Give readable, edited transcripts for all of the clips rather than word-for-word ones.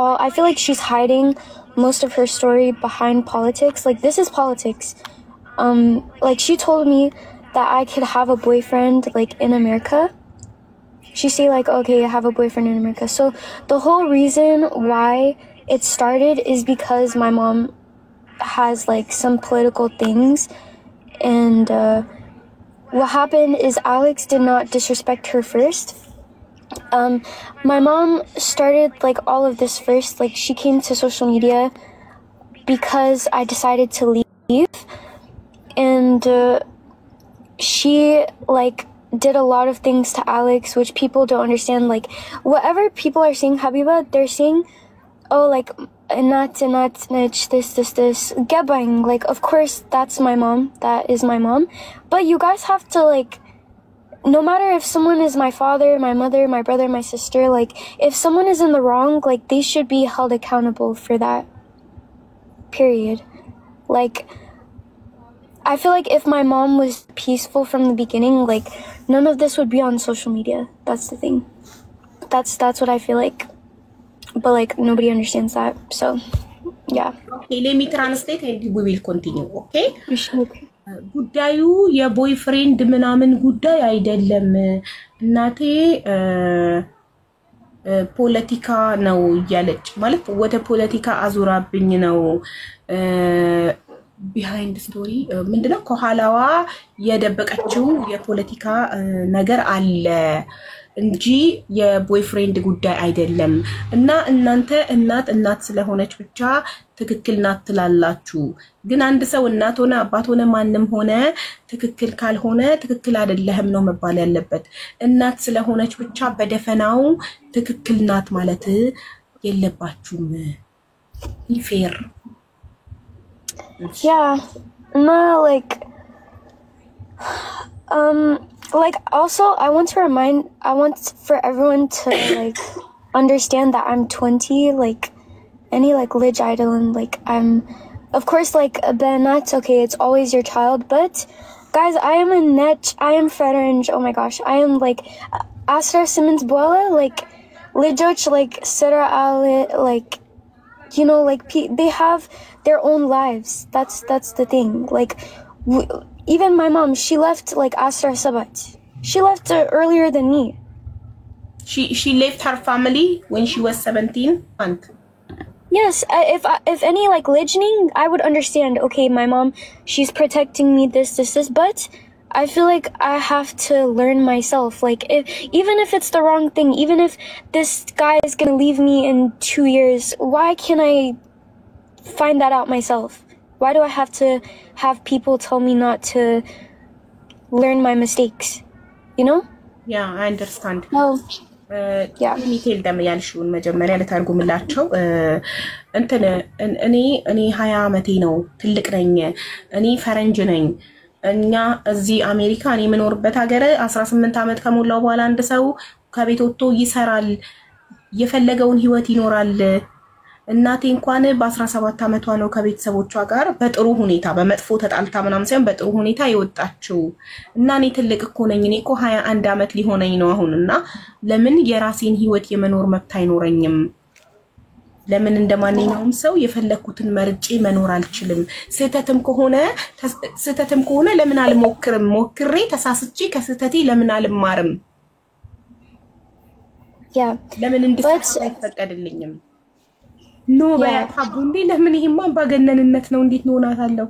all, I feel like she's hiding most of her story behind politics. Like, this is politics. Like, she told me that I could have a boyfriend, like, in America. She say, like, okay, I have a boyfriend in America. So the whole reason why it started is because my mom has, like, some political things. And what happened is Alex did not disrespect her first. My mom started, like, all of this first. Like, she came to social media because I decided to leave. And she, like, did a lot of things to Alex, which people don't understand. Like, whatever people are saying, Habiba, they're saying, oh, like, not, this. Gebang, like, of course, that's my mom. That is my mom. But you guys have to, like, no matter if someone is my father, my mother, my brother, my sister, like, if someone is in the wrong, like, they should be held accountable for that. Period. Like, I feel like if my mom was peaceful from the beginning, like, none of this would be on social media. That's the thing. That's what I feel like. But, like, nobody understands that. So, yeah. Okay, let me translate and we will continue, okay? Okay. ጉዳዩ የቦይፍሬንድ ምናምን ጉዳይ አይደለም እናቴ ፖለቲካ ነው ያለች ማለት ወደ ፖለቲካ አዙራብኝ ነው behind the story ምንድነው ከኋላዋ የደበቀችው የፖለቲካ ነገር አለ እንጂ የቦይፍሬንድ ጉዳይ አይደለም እና እናንተ እናት ስለሆነች ብቻ ትክክል ናት ትላላችሁ ግን አንድ ሰው እናት ሆነ አባት ሆነ ማንንም ሆነ ትክክል ካልሆነ ትክክል አይደለም ነው መባል ያለበት እናት ስለሆነች ብቻ በደፈናው ትክክል ናት ማለት የለባችሁም ፌር Yeah, no, like also I want for everyone to like understand that I'm 20, like any like Lij idol, and like I'm of course like Benat, okay, it's always your child, but guys, I am a net, I am Federange, oh my gosh, I am like Asra Simmons Boila, like Lijoch, like Sira Ali, like you know, like they have their own lives. That's the thing. Like even my mom, she left like Asra Sabat. She left earlier than me. She left her family when she was 17 and yes, if any like listening, I would understand. Okay, my mom, she's protecting me this, but I feel like I have to learn myself. Like even if it's the wrong thing, even if this guy is going to leave me in 2 years, why can't I find that out myself? Why do I have to have people tell me not to learn my mistakes? You know? Yeah, I understand. Oh. Yeah. Let me tell them ያልሽውን መጀመሪያ ለታርጉምላቸው እኔ 20 አመቴ ነው ትልቅ ነኝ እኔ ፈረንጅ ነኝ እኛ እዚህ አሜሪካ እኔ የምኖርበት ሀገር 18 አመት ከሞላው በኋላ አንድ ሰው ከቤት ወጥቶ ይሰራል የፈለገውን ህይወት ይኖራል እናቴ እንኳን በ17 አመቷ ነው ከቤተሰቦቿ ጋር በጥሩ ሁኔታ በመጥፎ ተጣልታ ምናምን ሳይሆን በጥሩ ሁኔታ ይወጣችው እና እኔ ትልቅ እኮ ነኝ እኔ እኮ 21 አመት ሊሆነኝ ነው አሁንና ለምን የራሴን ህይወት የመኖር መብት አይኖረኝም ለምን እንደማንኛውም ሰው የፈለኩትን መርጬ መኖር አልችልም ስህተትም ከሆነ ለምን አልሞክርም ሞክሬ ተሳስቼ ከስህተቴ ለምን አልማርም Yeah. ለምን እንድትፈቅድ አይፈቀድልኝም No, but Habundi, ለምን ይሄማ ባገነንነት ነው እንዴት ነው ናታለው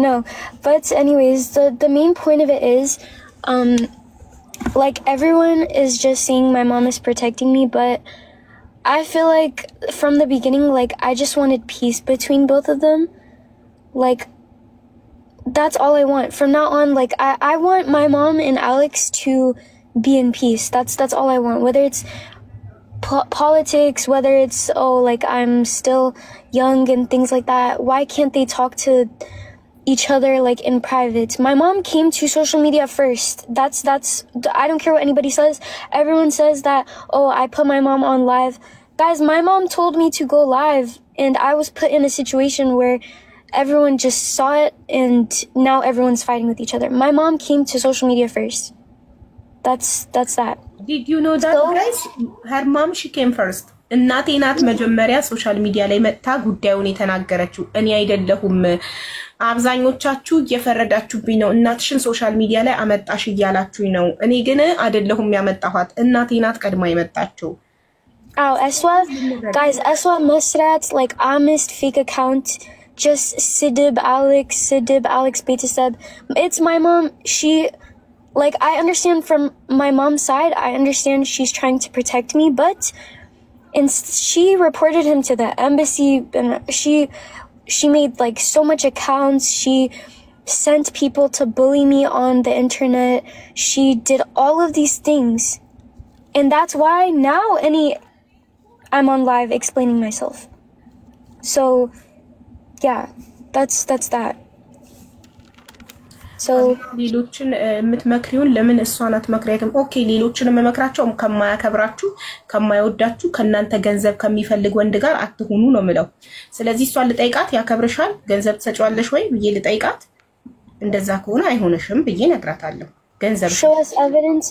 No, but anyways, the main point of it is like everyone is just saying my mom is protecting me, but I feel like from the beginning, like I just wanted peace between both of them. Like that's all I want. From now on, like I want my mom and Alex to be in peace. That's all I want. Whether it's politics, whether it's like I'm still young and things like that, why can't they talk to each other like in private? My mom came to social media first. That's I don't care what anybody says. Everyone says that I put my mom on live. Guys, my mom told me to go live and I was put in a situation where everyone just saw it and now everyone's fighting with each other. My mom came to social media first. that's that. Did you know that, guys? Her mom, she came first. እናቴ ናት መጀመሪያ ሶሻል ሚዲያ ላይ መጣ ጉዳዩን የተናገረችው። እኔ አይደለሁም። አብዛኞቻችሁ እየፈረዳችሁብኝ ነው። እናትሽን ሶሻል ሚዲያ ላይ አመጣሽ እያላችሁኝ ነው። እኔ ግን አይደለሁም ያመጣኋት። እናቴ ናት ቀድማ የመጣችው። Oh, Eswa, guys, Eswa Musrat, like, honest fake account, just Sidib Alex Betaseb. It's my mom. She, like, I understand from my mom's side, I understand she's trying to protect me, but she reported him to the embassy, and she made, like, so much accounts. She sent people to bully me on the internet. She did all of these things. And that's why now I'm on live explaining myself. So, yeah, that's that. So, ሌሎችን የምትመክሪውን ለምን እሷን አትመክሪያትም? ኦኬ ሌሎችን መመክራቸው ከማያከብራችሁ ከማይወዳችሁ ከናንተ ገንዘብ ከሚፈልግ ወንድ ጋር አትሁኑ ነው ምለው። ስለዚህ እሷን ልጠይቃት ያከብርሻል ገንዘብ ትሰጪዋለሽ ወይ ብዬ ልጠይቃት እንደዛ ከሆነ አይሆንሽም ብዬ ነግራታለሁ። ገንዘብ show us evidence.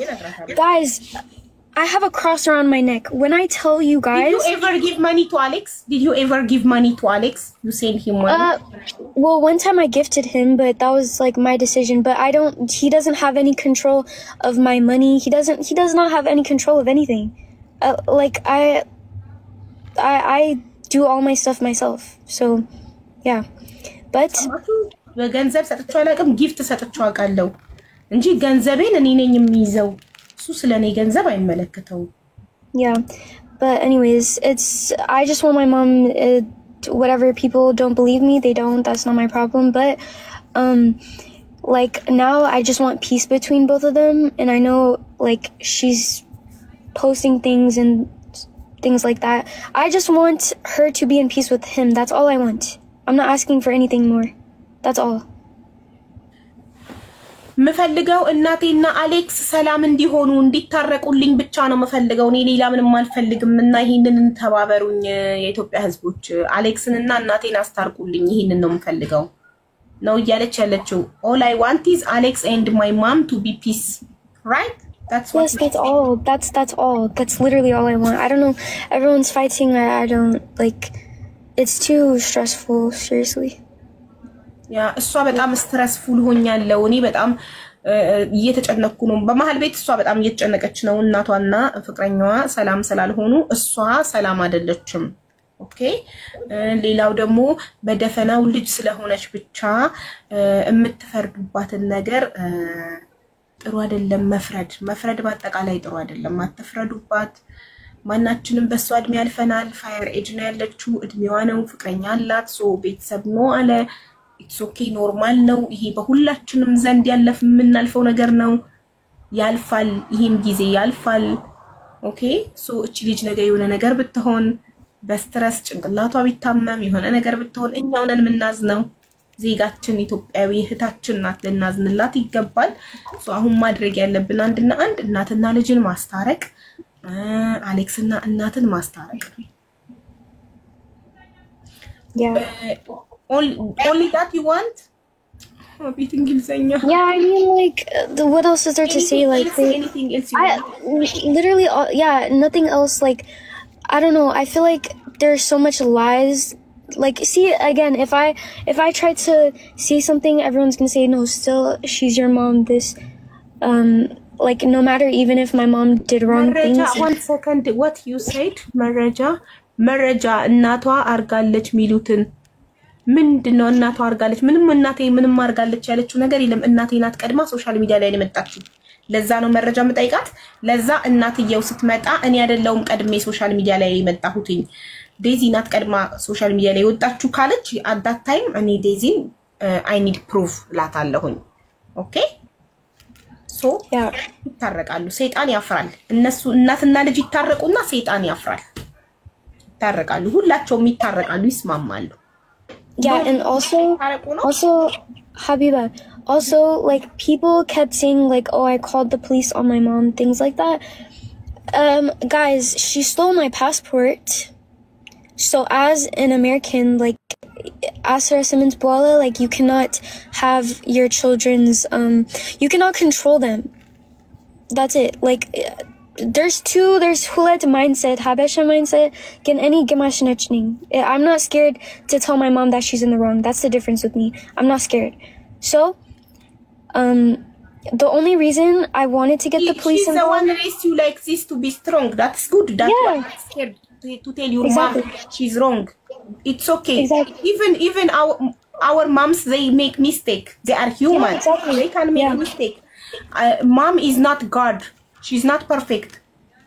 Guys, I have a cross around my neck. When I tell you guys... Did you ever give money to Alex? Did you ever give money to Alex? You sent him money? Well, one time I gifted him, but that was like my decision. But he doesn't have any control of my money. He does not have any control of anything. Like I do all my stuff myself. So, yeah. But... ገንዘብ ሰጥቻው አላውቅም ጊፍት ሰጥቻው አውቃለሁ እንጂ ገንዘቤን እኔ ነኝ የሚይዘው እሱ ስለኔ ገንዘብ አይመለከተው Yeah, but anyways, I just want my mom, whatever people don't believe me, they don't, that's not my problem, but like now I just want peace between both of them, and I know like she's posting things and things like that. I just want her to be in peace with him. That's all I want. I'm not asking for anything more. That's all. መፈልገው እናቴና አሌክስ ሰላም እንዲሆኑ እንዲታረቁልኝ ብቻ ነው መፈልገው እኔ ሌላ ምንም አልፈልግምና ይሄንን ተባበሩኝ የኢትዮጵያ ህዝቦች አሌክስንና እናቴን አስታርቁልኝ ይሄንን ነው መፈልገው ነው እያለች ያለችው all I want is Alex and my mom to be peace, right? That's what yes, that's all. That's all. That's literally all I want. I don't know, everyone's fighting. I don't like, it's too stressful, seriously. ያ እሷ በጣም ስትረስፉል ሆኛለሁ እኔ በጣም እየተጨነኩ ነው በመሃል ቤት እሷ በጣም እየተጨነቀች ነው እናቷና ፍቅረኛዋ ሰላም ስላልሆኑ እሷ ሰላም አይደለችም ኦኬ ሌላው ደግሞ በደፈናው ልጅ ስለሆነች ብቻ የምትፈርዱባትን ነገር ጥሩ አይደለም መፍረድ በአጠቃላይ ጥሩ አይደለም አትፍረዱባት ማናችንም በሷ እድሜ ያልፈናል ፋየር ኤጅ ነው ያለችው እድሜዋ ነው ፍቅረኛ አላት ሶ ቤተሰብ ነው አለ it's okay normal ነው ይሄ በሁላችንም ዘንድ የምናልፈው ነገር ነው ያልፋል ይሄም ጊዜ ያልፋል ኦኬ ሶ እቺ ልጅ ነገር የሆነ ነገር ብትሆን በስትረስ ጭንቅላቷ ቢታመም የሆነ ነገር ብትሆን እኛው ነን ምናዝነው ዜጋችን ኢትዮጵያዊ እህታችን ናት ለናዝንላት ይገባል ሶ አሁን ማድረግ ያለብን አንድና አንድ እናትና ልጅን ማስታረቅ አሌክስና እናትን ማስታረቅ yeah only that you want yeah I mean like what else is there to say like anything else you want? Literally yeah nothing else like I don't know I feel like there's so much lies like see again if I try to see something everyone's going to say no still she's your mom this like no matter even if my mom did wrong things 1 second what you said መረጃ እናቷ አርጋለች ሚሉትን ምንድነው እናቷ አርጋለች ምንም እናቴ ምንም አርጋለች ያለችው ነገር የለም እናቴ ናት ቀድማ ሶሻል ሚዲያ ላይ ለመጣችው ለዛ ነው መረጃ መጣይቃት ለዛ እናትየው ስትመጣ እኔ አይደለውም ቀድሜ ሶሻል ሚዲያ ላይ የመጣሁትኝ ዴዚ ናት ቀድማ ሶሻል ሚዲያ ላይ ወጣችሁ ካለች at that time እኔ ዴዚን I need proof ላታለሁኝ ኦኬ ሶ ይታረቃሉ ሰይጣን ያፍራል እነሱ እናትና ልጅ ይታረቁና ሰይጣን ያፍራል ይታረቃሉ ሁላቸውም ይታረቃሉ ይስማማሉ yeah and also Habiba also like people kept saying like oh I called the police on my mom things like that guys she stole my passport so as an American like Asra Simmons Bwala like you cannot have your children's you cannot control them that's it. Like, there's Hulet mindset, Habesha mindset, get any Gimashnechning. I'm not scared to tell my mom that she's in the wrong. That's the difference with me. I'm not scared. So, the only reason I wanted to get the police involved. She's the one that raised you like this to be strong. That's good. That's why I'm scared to tell your mom she's wrong. It's okay. Exactly. Even our moms, they make mistake. They are human. Yeah, exactly. They can make mistake. Mom is not God. She's not perfect.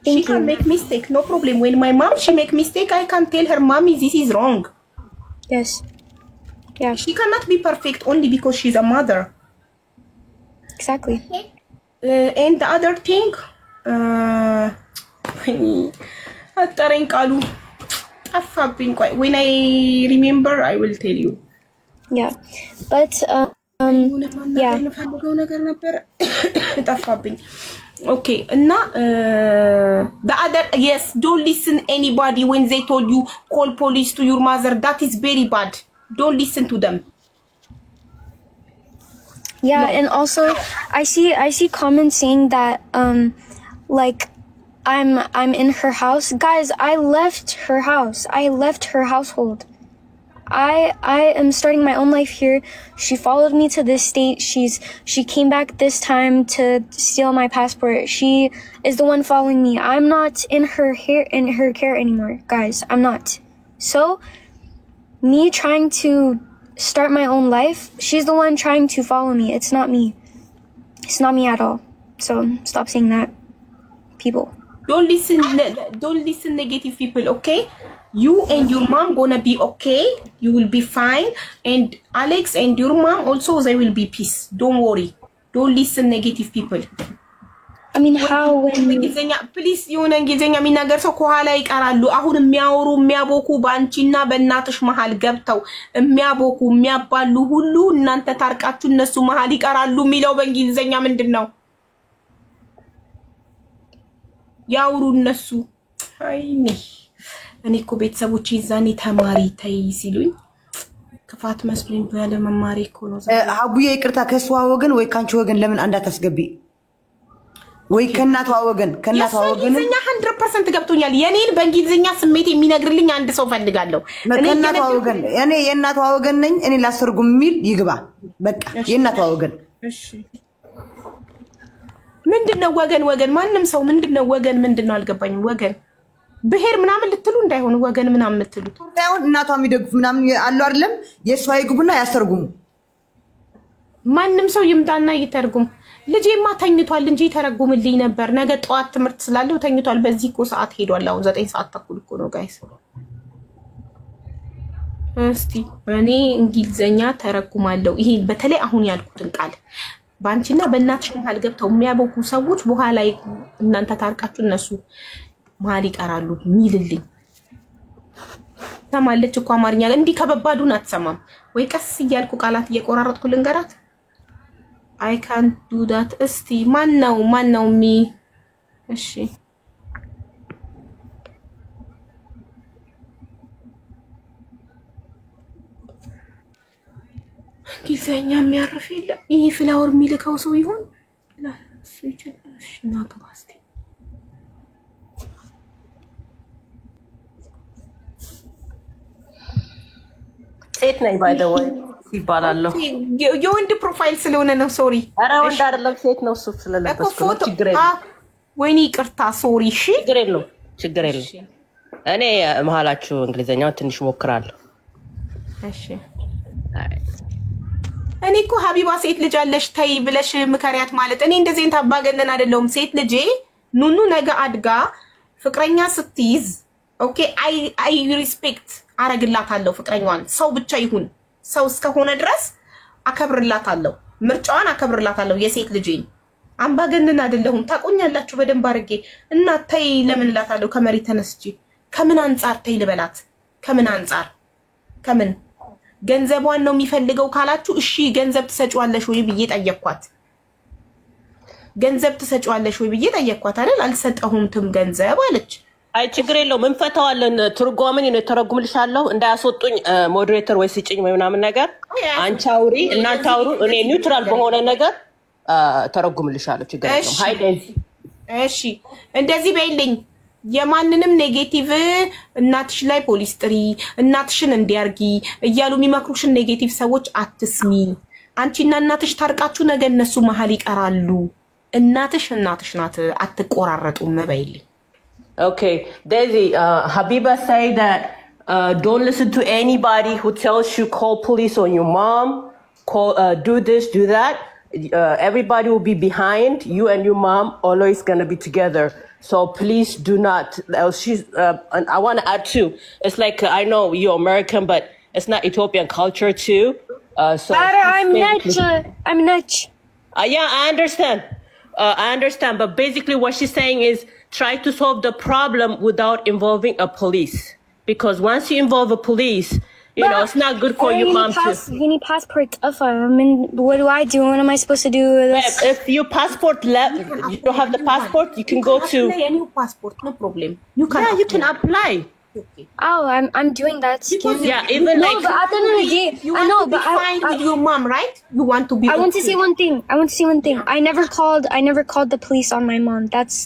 She can make mistake, no problem. When my mom, she make mistake, I can tell her, mommy, this is wrong. Yes. Yeah. She cannot be perfect only because she's a mother. Exactly. And the other thing, when I remember, I will tell you. Yeah. But, yeah. Okay, now the other, yes, don't listen anybody when they told you call police to your mother. That is very bad. Don't listen to them. Yeah, and also I see comments saying that like I'm in her house. Guys, I left her house. I left her household. I am starting my own life here. She followed me to this state. She came back this time to steal my passport. She is the one following me. I'm not in her care anymore, guys. I'm not. So, me trying to start my own life, she's the one trying to follow me. It's not me. It's not me at all. So, stop saying that, people. Don't listen negative people, okay? You and your mom gonna be okay. You will be fine. And Alex and your mom also, they will be peace. Don't worry. Don't listen negative people. I mean, how when please የሆነ እንግሊዘኛ የሚናገር ሰው ከኋላ ይቀራሉ። አሁን የሚያቦኩ ባንቺና በእናትሽ መሃል ገብተው የሚያቦኩ የሚያባሉ ሁሉ እናንተ ታርቃችሁ እነሱ መሃል ይቀራሉ የሚለው በእንግሊዘኛ ምንድነው? ያውሩ እነሱ። አይኔ እኔ እኮ ቤተሰቦቼ ይዛኔ ተማሪ ተይ ሲሉኝ ክፋት መስሎኝ ባለ መማሪ እኮ ነው። አቡዬ ይቅርታ ከሷ ወገን ወይ ካንቺ ወገን ለምን አንዳታስገቢ? ወይ ከናቷ ወገን እንግሊዘኛ 100% ገብቶኛል። የኔን በእንግሊዘኛ ስሜት የሚነግርልኝ አንድ ሰው ፈልጋለሁ። ከናቷ ወገን እኔ የናቷ ወገን ነኝ። እኔ ላስተርጉም የሚል ይግባ። በቃ የናቷ ወገን። እሺ ምንድነው ወገን? ማንም ሰው ምንድነው ወገን? ምንድነው አልገባኝም። ወገን ብሄር ምናምን ልትሉ እንዳይሆን ወገን ምናምን የምትሉት ታውን እናቷ የሚደግፍ ምናምን አሉ አይደለም? የሷ ይግቡና ያስተርጉሙ። ማንም ሰው ይምጣና ይተርጉም። ልጄማ ተኝቷል እንጂ ተረጉምልኝ ነበር። ነገ ጧት ትምህርት ስላለው ተኝቷል። በዚህ እኮ ሰዓት ሄዷል። አሁን 9 ሰዓት ተኩል እኮ ነው ጋይስ። እስቲ እኔ እንግሊዘኛ ተረጉማለሁ። ይሄ በተለይ አሁን ያልኩትን ቃል ባንቺና በእናትሽ መሃል ገብተው የሚያቦኩ ሰዎች በኋላ እናንተ ታርቃችሁ እነሱ መሃል ይቀራሉ ሚልልኝ። ተማለች እኮ አማርኛ እንዲህ ከበባዱን አትሰማም ወይ? ቀስ እያልኩ ቃላት እየቆራረጥኩ ልንገራት። I can't do that. እስቲ ማን ነው ሚ? እሺ እንግሊዘኛ የሚያርፍ የለም። ይሄ ፍላወር የሚልከው ሰው ይሆን? እሱ ይችላል። እሺ ናግባስቲ ሴት ነኝ ባይ ዘ ወይ ይባላልው። የወንድ ፕሮፋይል ስለሆነ ነው። ሶሪ። አረ ወንድ አይደለም ሴት ነው። ሱፍ ስለለበስኩ ነው። ችግር የለም። ወይኔ ይቅርታ ሶሪ። እሺ ችግር የለም። እኔ መሀላችሁ እንግሊዘኛው ትንሽ ሞክራለሁ። እሺ እኔ እኮ ሀቢባ ሴት ልጅ አለሽ ተይ ብለሽ ምከሪያት ማለት እኔ እንደዚህ እንት አባገነን አይደለም። ሴት ልጅ ኑኑ ነገ አድጋ ፍቅረኛ ስትይዝ ኦኬ አይ ሪስፔክት አረግላታለሁ። ፍቅረኛዋን ሰው ብቻ ይሁን ሰው እስከሆነ ድረስ አከብርላታለሁ። ምርጫዋን አከብርላታለሁ። የሴት ልጅን አምባገነን አይደለሁም። ታቆኛላችሁ በደንብ አድርጌ እና ተይ ለምን እላታለሁ። ከመሬት ተነስቼ ከምን አንፃር ተይ ልበላት? ከምን ገንዘቧን ነው የሚፈልገው ካላችሁ እሺ ገንዘብ ትሰጪዋለሽ ወይ ብዬ ጠየቅኳት። አይደል? አልሰጠሁምም ገንዘብ አለች። አይ ችግር የለውም እንፈታዋለን። ትርጓሜን ነው ተረጉምልሻለሁ። እንዳያስወጡኝ ሞዴሬተር ወይ ሲጭኝ ወይ ምናምን ነገር አንቺ አውሪ እናንተ አውሩ። እኔ ኒውትራል በሆነ ነገር ተረጉምልሻለሁ። ችግር የለውም። ሃይ ዴዚ እሺ እንደዚህ በይልኝ የማንንም ኔጌቲቭ እናትሽ ላይ ፖሊስ ጥሪ እናትሽን እንዲያርጊ እያሉ የሚመክሩሽን ኔጌቲቭ ሰዎች አትስሚ አንቺና እናትሽ ታርቃችሁ ነገ እነሱ መሃል ይቀራሉ እናትሽ ናት አትቆራረጡም በይልኝ Okay, Daisy, Habiba say that don't listen to anybody who tells you call police on your mom, do this, do that. Everybody will be behind you and your mom. Always gonna be together. So please do not. And I want to add too. It's like I know you're American, but it's not Ethiopian culture too. So I'm Netch. Yeah, I understand. But basically, what she's saying is try to solve the problem without involving a police. Because once you involve a police, it's not good for your mom to. You need passport. I mean, what do I do? What am I supposed to do with this? If your passport left, you don't have the passport, you can go to. A new passport, no problem. You can apply. Okay. Oh, I'm doing that. Yeah, even no, but at the end of the day, I know, but fine with your mom, right? You want to be. I want to say one thing. I never called the police on my mom. That's.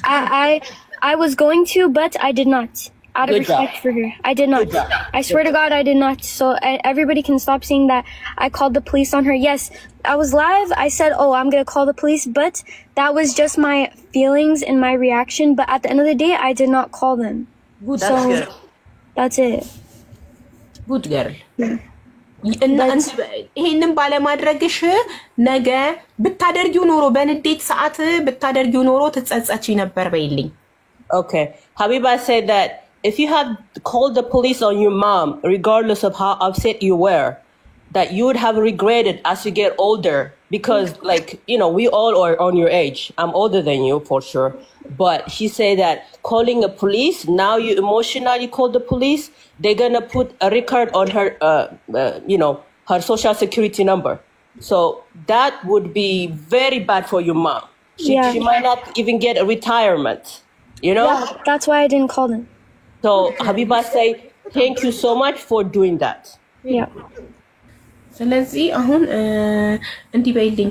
I was going to, but I did not. Out of respect for her, I did not. I swear to God, I did not. So everybody can stop saying that I called the police on her. Yes, I was live. I said, "Oh, I'm gonna call the police," but that was just my feelings and my reaction. But at the end of the day, I did not call them. Good. So that's it. Good girl. ይሄንን ባለማድረግሽ ነገ ብታደርጊው ኖሮ በንዴት ሰዓት ብታደርጊው ኖሮ ትጸጸቺ ነበር በይልኝ Okay, Habiba said that if you had called the police on your mom, regardless of how upset you were, that you would have regretted as you get older because, we all are on your age. I'm older than you for sure. But she said that calling the police, now you emotionally call the police, they're going to put a record on her, her social security number. So that would be very bad for your mom. She might not even get a retirement. Yeah, that's why I didn't call them. So Habiba say thank you so much for doing that. Yeah. ስለዚህ አሁን እንዲህ በይልኝ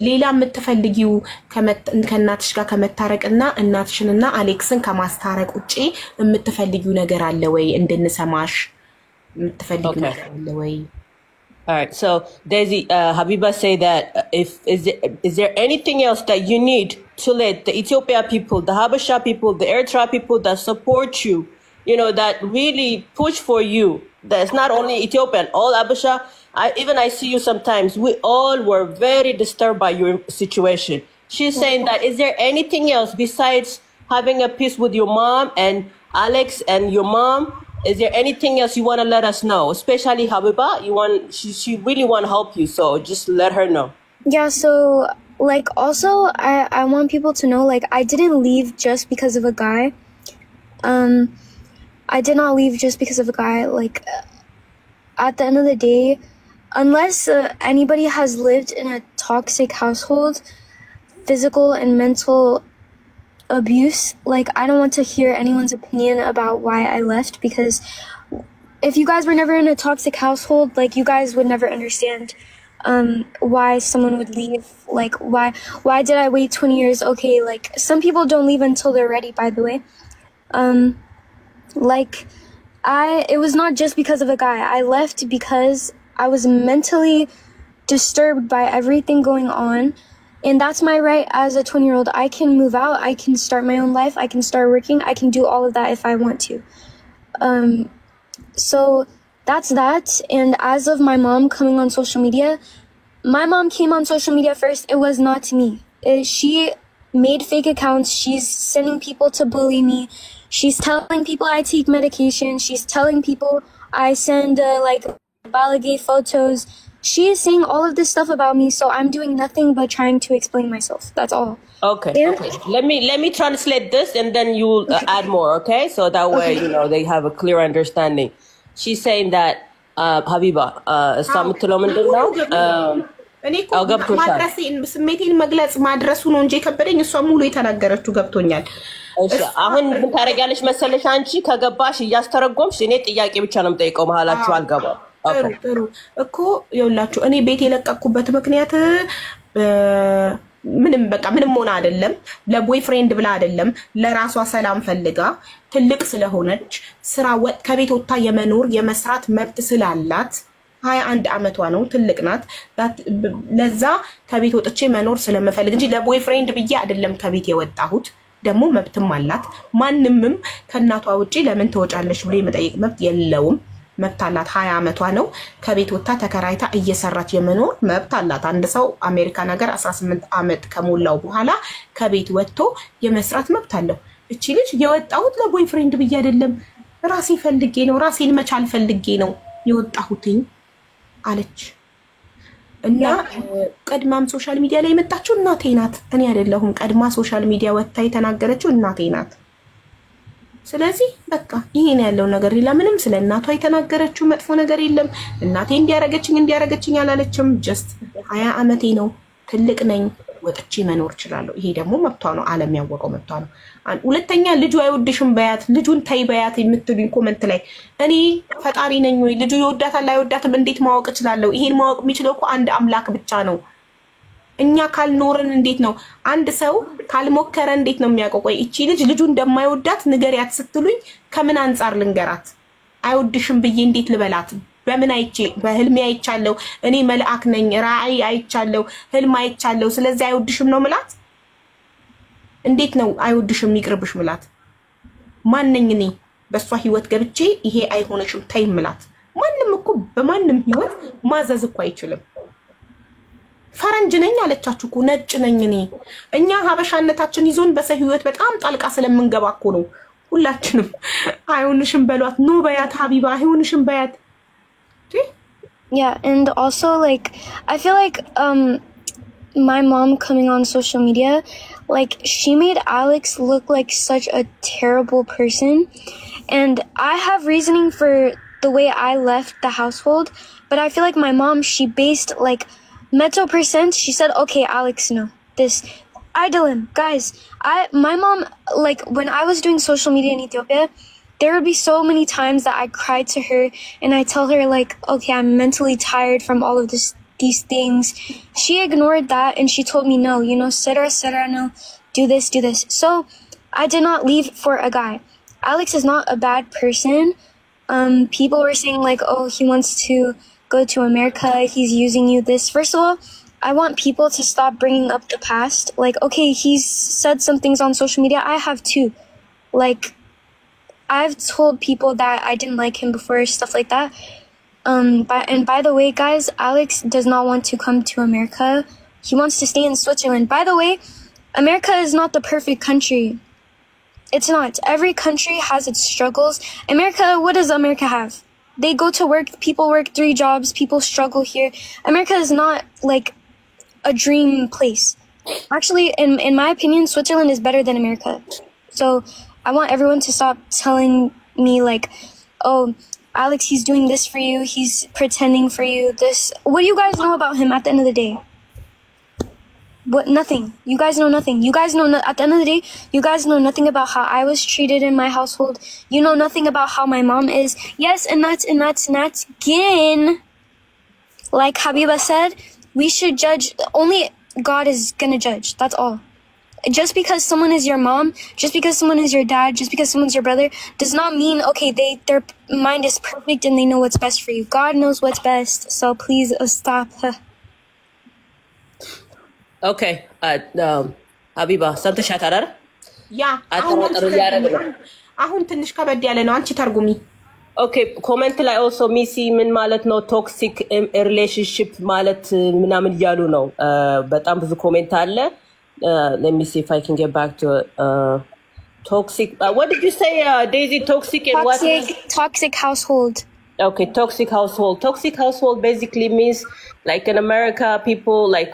ሌላ የምትፈልጊው ከእናትሽ ጋር ከመታረቅና እናትሽንና አሌክስን ከማስታረቅ ውጪ የምትፈልጊው ነገር አለ ወይ እንድንሰማሽ የምትፈልጊው ነገር አለ ወይ All right, so Daisy, Habiba say that is there anything else that you need to let the Ethiopia people, the Habesha people, the Eritrea people that support you, that really push for you, that it's not only Ethiopian, all Habesha, I see you sometimes, we all were very disturbed by your situation. She's saying that, is there anything else besides having a peace with your mom and Alex and your mom? Is there anything else you want to let us know? Especially Habiba, she really want to help you, so just let her know. Yeah, so also I want people to know I didn't leave just because of a guy. I did not leave just because of a guy. At the end of the day, unless anybody has lived in a toxic household, physical and mental abuse, I don't want to hear anyone's opinion about why I left, because if you guys were never in a toxic household, you guys would never understand why someone would leave. Why did I wait 20 years? Okay, some people don't leave until they're ready, by the way. It was not just because of a guy. I left because I was mentally disturbed by everything going on. And that's my right as a 20-year-old. I can move out. I can start my own life. I can start working. I can do all of that if I want to. So that's that. And as of my mom coming on social media, my mom came on social media first. It was not me. She made fake accounts. She's sending people to bully me. She's telling people I take medication. She's telling people I send balagay photos. She is saying all of this stuff about me, so I'm doing nothing but trying to explain myself. That's all. Okay. Let me translate this, and then you'll add more. Okay, so that way they have a clear understanding. She's saying that Habiba, እኔ እኮ ስሜቴን መግለጽ ማድረሱ ነው እንጂ ከበደኝ እሷ ሙሉ የተናገረችው ገብቶኛል አሁን ምን ታረጋለሽ መሰለሽ አንቺ ከገባሽ እያስተረጎምሽ እኔ ጥያቄ ብቻ ነው የምጠይቀው መሐላችሁ አልገባም ጥሩ እኮ ይኸውላችሁ እኔ ቤት የለቀኩበት ምክንያት ምንም በቃ ምንም ሆነ አይደለም ለቦይፍሬንድ ብላ አይደለም ለራሷ ሰላም ፈልጋ ትልቅ ስለሆነች ስራ ከቤት ወጣ የመኖር የመስራት መብት ስላላት 21 አመቷ ነው ትልቅ ናት ለዛ ከቤት ወጥቼ መኖር ስለምፈልግ እንጂ ለቦይፍሬንድ ብዬ አይደለም ከቤት የወጣሁት ደሞ መብትም አላት ማንምም ከናቷ ውጪ ለምን ተወጫለሽ ብሎ የመጠየቅ መብት የለውም መብት አላት 20 አመቷ ነው ከቤት ወጣ ተከራይታ እየሰራች የመኖር መብት አላት አንድ ሰው አሜሪካ ነገር 18 አመት ከሞላው በኋላ ከቤት ወጥቶ የመስራት መብት አለው እቺ ልጅ የወጣሁት ለቦይፍሬንድ ብዬ አይደለም ራሴ ፈልጌ ነው ራሴን መቻል ፈልጌ ነው የወጣሁትኝ አለች እና ቀድማም ሶሻል ሚዲያ ላይ መጣችሁ እናቴ ናት እኔ አይደለሁም ቀድማ ሶሻል ሚዲያ ወጣ የተናገረችው እናቴ ናት ስለዚህ በቃ ይሄን ያለው ነገር ለምንም ስለ እናቷ የተናገረችው መጥፎ ነገር የለም እናቴ እንዲያረገችኝ ያላለችም ጀስት 20 አመቴ ነው ትልቅ ነኝ ወጥቼ መኖር ይችላል ይሄ ደግሞ መብቷ ነው ዓለም ያወቀው መብቷ ነው ሁለተኛ ልጁ አይወድሽም በያት ልጁን ታይ በያት የምትሉኝ ኮሜንት ላይ እኔ ፈጣሪ ነኝ ወይ ልጁ ይወዳታል አይወዳትም እንዴት ማወቅ እችላለሁ ይሄን ማወቅ የሚችለው እኮ አንድ አምላክ ብቻ ነው እኛ ካልኖርን እንዴት ነው አንድ ሰው ካልሞከረ እንዴት ነው የሚያቆቆይ እቺ ልጁ እንደማይወዳት ንገሪያት ስትሉኝ ከምን አንፃር ልንገራት አይወድሽም ብዬ እንዴት ልበላት በምን አይቼ በህልሜ አይቻለው እኔ መልአክ ነኝ ራእይ አይቻለው ህልም አይቻለው ስለዚህ አይወድሽም ነው ምላት እንዴት ነው አይወድሽም ይቅርብሽ ምላት ማንነኝ እኔ በሷ ህይወት ገብቼ ይሄ አይሆነሽም ታይ ምላት ማንንም እኮ በማንንም ህይወት ማዘዝ እኮ አይችልም ፈረንጅ ነኝ አለቻችሁ እኮ ነጭ ነኝ እኛ ሀበሻነታችን ይዞን በሰው ህይወት በጣም ጣልቃ ስለምንገባ እኮ ነው ሁላችንም አይሆንሽም በሏት ኖ በያት ሀቢባ አይሆንሽም በያት Yeah, and also like I feel like my mom coming on social media, like she made Alex look like such a terrible person, and I have reasoning for the way I left the household, but I feel like my mom, she based like Meto percent, she said, okay, Alex, no, this idling guys. My mom, like when I was doing social media in Ethiopia, there would be so many times that I cried to her and I tell her like, okay, I'm mentally tired from all of these things. She ignored that and she told me, no, you know, Sarah, no, do this. So I did not leave for a guy. Alex is not a bad person. People were saying like, oh, he wants to go to America. He's using you this. First of all, I want people to stop bringing up the past. Like, okay, he's said some things on social media. I have too. Like, I've told people that I didn't like him before, stuff like that. And by the way, guys, Alex does not want to come to America. He wants to stay in Switzerland. By the way, America is not the perfect country. It's not. Every country has its struggles. America, what does America have? They go to work, people work 3 jobs, people struggle here. America is not like a dream place. Actually, in my opinion, Switzerland is better than America. So I want everyone to stop telling me like, oh, Alex, he's doing this for you. He's pretending for you. This. What do you guys know about him at the end of the day? What? Nothing. You guys know nothing. You guys know at the end of the day, you guys know nothing about how I was treated in my household. You know nothing about how my mom is. Yes, and that's again. Like Habiba said, we should judge. Only God is gonna judge. That's all. Just because someone is your mom, just because someone is your dad, just because someone's your brother, does not mean, okay, their mind is perfect and they know what's best for you. God knows what's best, so please stop. Okay, Habiba, ሰምተሻት አይደል? ያ አሁን ትንሽ ከበድ ያለ ነው አንቺ ተርጉሚ ኦኬ ኮሜንት ላይ also ሚሲ ምን ማለት ነው ቶክሲክ ሪሌሽንሺፕ ማለት ምናምን እያሉ ነው በጣም ብዙ ኮሜንት አለ let me see if I can get back to toxic what did you say Daisy toxic and what toxic household okay toxic household basically means like in America people like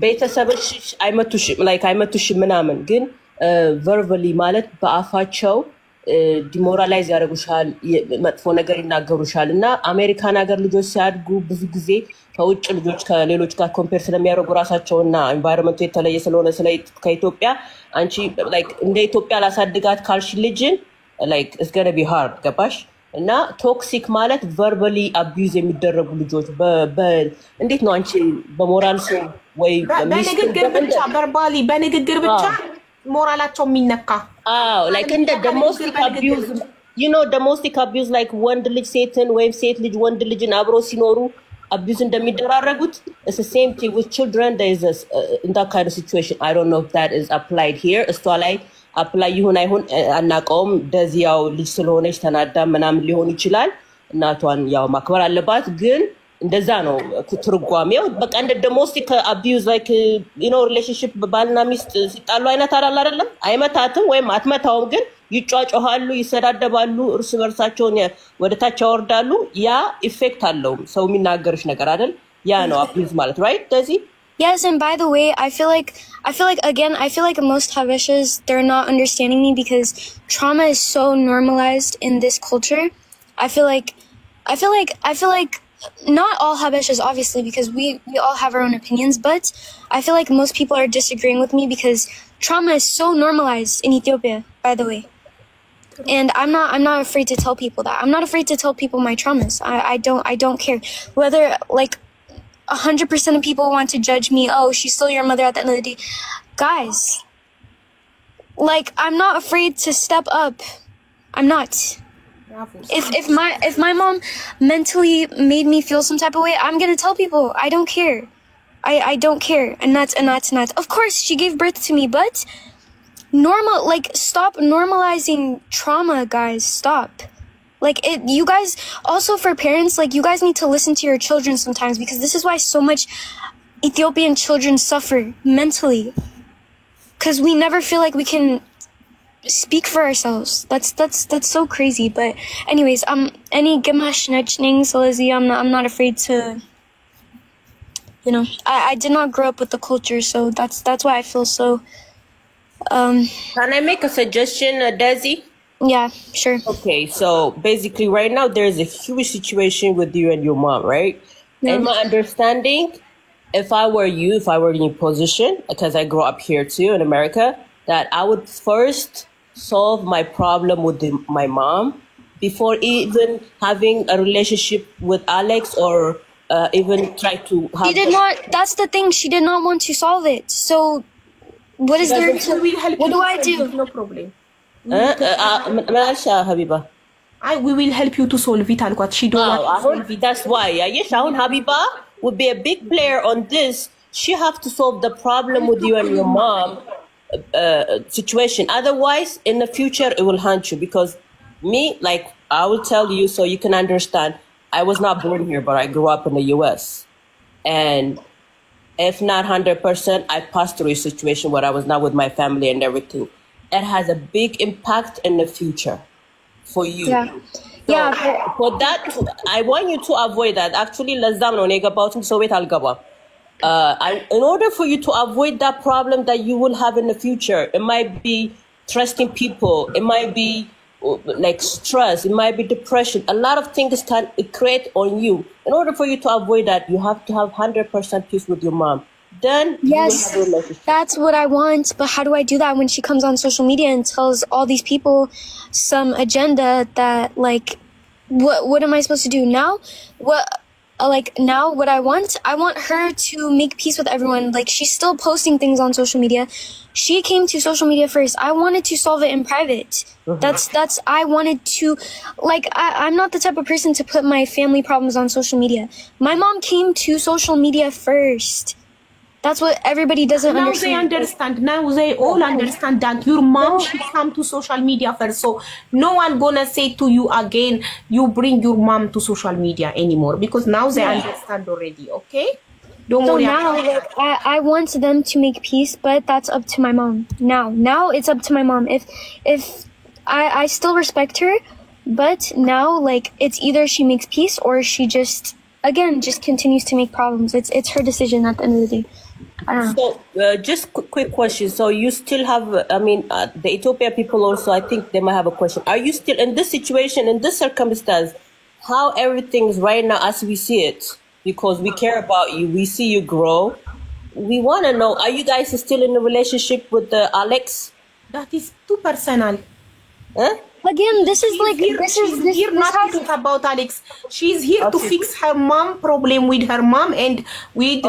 ቤተሰቦች አይመቱሽ ምናምን ግን verbally ማለት በአፋቸው ዲሞራላይዝ ያደርጉሻል መጥፎ ነገር ይናገሩሻል እና አሜሪካን ሀገር ልጆች ሲያድጉ ብዙ ጊዜ ከውጭ ልጆች ከሌሎች ጋር ኮምፔር ስለሚያደርጉ ራሳቸውና ኤንቫይሮንመንቱ የተለየ ስለሆነ ከኢትዮጵያ አንቺ like እንደ ኢትዮጵያ ላሳድጋት ካልሽ ልጅን like it's going to be hard ገባሽ እና ቶክሲክ ማለት verbally abuse የሚደረጉ ልጆች እንዴት ነው አንቺ በሞራል ሰው ወይ በንግግር ብቻ ቨርባሊ በንግግር ብቻ ሞራላቸው የሚነካ like in the domestic abuse, you know, domestic abuse like ወንድ ልጅ ሴትን ወይም ሴት ልጅ ወንድ ልጅን አብሮ ሲኖሩ abuse እንደሚደራረጉት, it's the same thing with children. There is in that kind of situation. I don't know if that is applied here. እሷ ላይ apply ይሁን አይሁን አናውቀውም። እንደዚህ ያው ልጅ ስለሆነች ተናዳ ምናምን ሊሆን ይችላል። እናቷን ያው ማክበር አለባት ግን እንደዛ ነው ትርጓሜው። በቃ እንደ domestic abuse like you know relationship ባልና ሚስት ሲጣሉ አይነት አይደለም። አይመታትም ወይም አትመታውም ግን ይጫጫሃሉ፣ ይሰዳደባሉ፣ እርስ በርሳቸውን ወደታች ያወርዳሉ። ያ ኢፌክት አለው ሰው የሚናገርሽ ነገር አይደል? ያ ነው abuse ማለት right? Daisy? Yes, and by the way, I feel like again, I feel like most Habeshas, they're not understanding me because trauma is so normalized in this culture. I feel like not all Habeshas, obviously, because we all have our own opinions, but I feel like most people are disagreeing with me because trauma is so normalized in Ethiopia, by the way. And I'm not afraid to tell people that. I'm not afraid to tell people my traumas. I don't care. Whether, like, 100% of people want to judge me, oh, she's still your mother at the end of the day. Guys, like, I'm not afraid to step up. I'm not. If my mom mentally made me feel some type of way, I'm gonna tell people. I don't care. I don't care. And that's. Of course, she gave birth to me, but stop normalizing trauma, guys. Stop. Like, you guys, also for parents, like, you guys need to listen to your children sometimes because this is why so much Ethiopian children suffer mentally. Because we never feel like we can speak for ourselves. That's so crazy. But anyways, any gimash nechning Salazi, I'm not afraid to, you know, I did not grow up with the culture, so that's why I feel so Can I make a suggestion, Daisy? Yeah, sure. Okay, so basically right now there's a huge situation with you and your mom, right? Yeah. In my understanding, if I were in your position, because I grew up here too in America, that I would first solve my problem with my mom before even having a relationship with Alex or even try to have... She did not, that's the thing, she did not want to solve it. So, what is there to... What do I do? No problem. Habiba. We will help you to solve it alquat. She don't want to solve it. That's why. Yes, Habiba would be a big player on this. She have to solve the problem with you and your mom situation. Otherwise, in the future, it will haunt you. Because me, like, I will tell you so you can understand. I was not born here, but I grew up in the U.S. And if not 100%, I passed through a situation where I was not with my family and everything. It has a big impact in the future for you. Yeah. So Yeah. for that, I want you to avoid that. Actually, in order for you to avoid that problem that you will have in the future, it might be trusting people, it might be like stress, it might be depression. A lot of things can create on you. In order for you to avoid that, you have to have 100% peace with your mom. Then Yes, you will have a relationship. that's what I want, but how do I do that when she comes on social media and tells all these people some agenda that, like, what am I supposed to do now? What I want her to make peace with everyone. Like, she's still posting things on social media. She came to social media first. I wanted to solve it in private. I wanted to, like, I'm not the type of person to put my family problems on social media. My mom came to social media first. That's what everybody doesn't Now understand. they understand. Now they all understand that your mom should come to social media first. So no one gonna say to you again, you bring your mom to social media anymore. Because now they understand already, okay? Don't So worry now, about like, I want them to make peace, but that's up to my mom. Now it's up to my mom. If I still respect her, but now, like, it's either she makes peace or she just continues to make problems. It's her decision at the end of the day. I don't know. So, just quick question. So, you still have, the Ethiopia people also, I think they might have a question. Are you still in this situation, in this circumstance, how everything is right now as we see it? Because we care about you, we see you grow. We want to know, are you guys still in a relationship with Alex? That is too personal. Huh? Again, this is like this here not to talk about Alex. She's here to fix her mom problem with her mom and with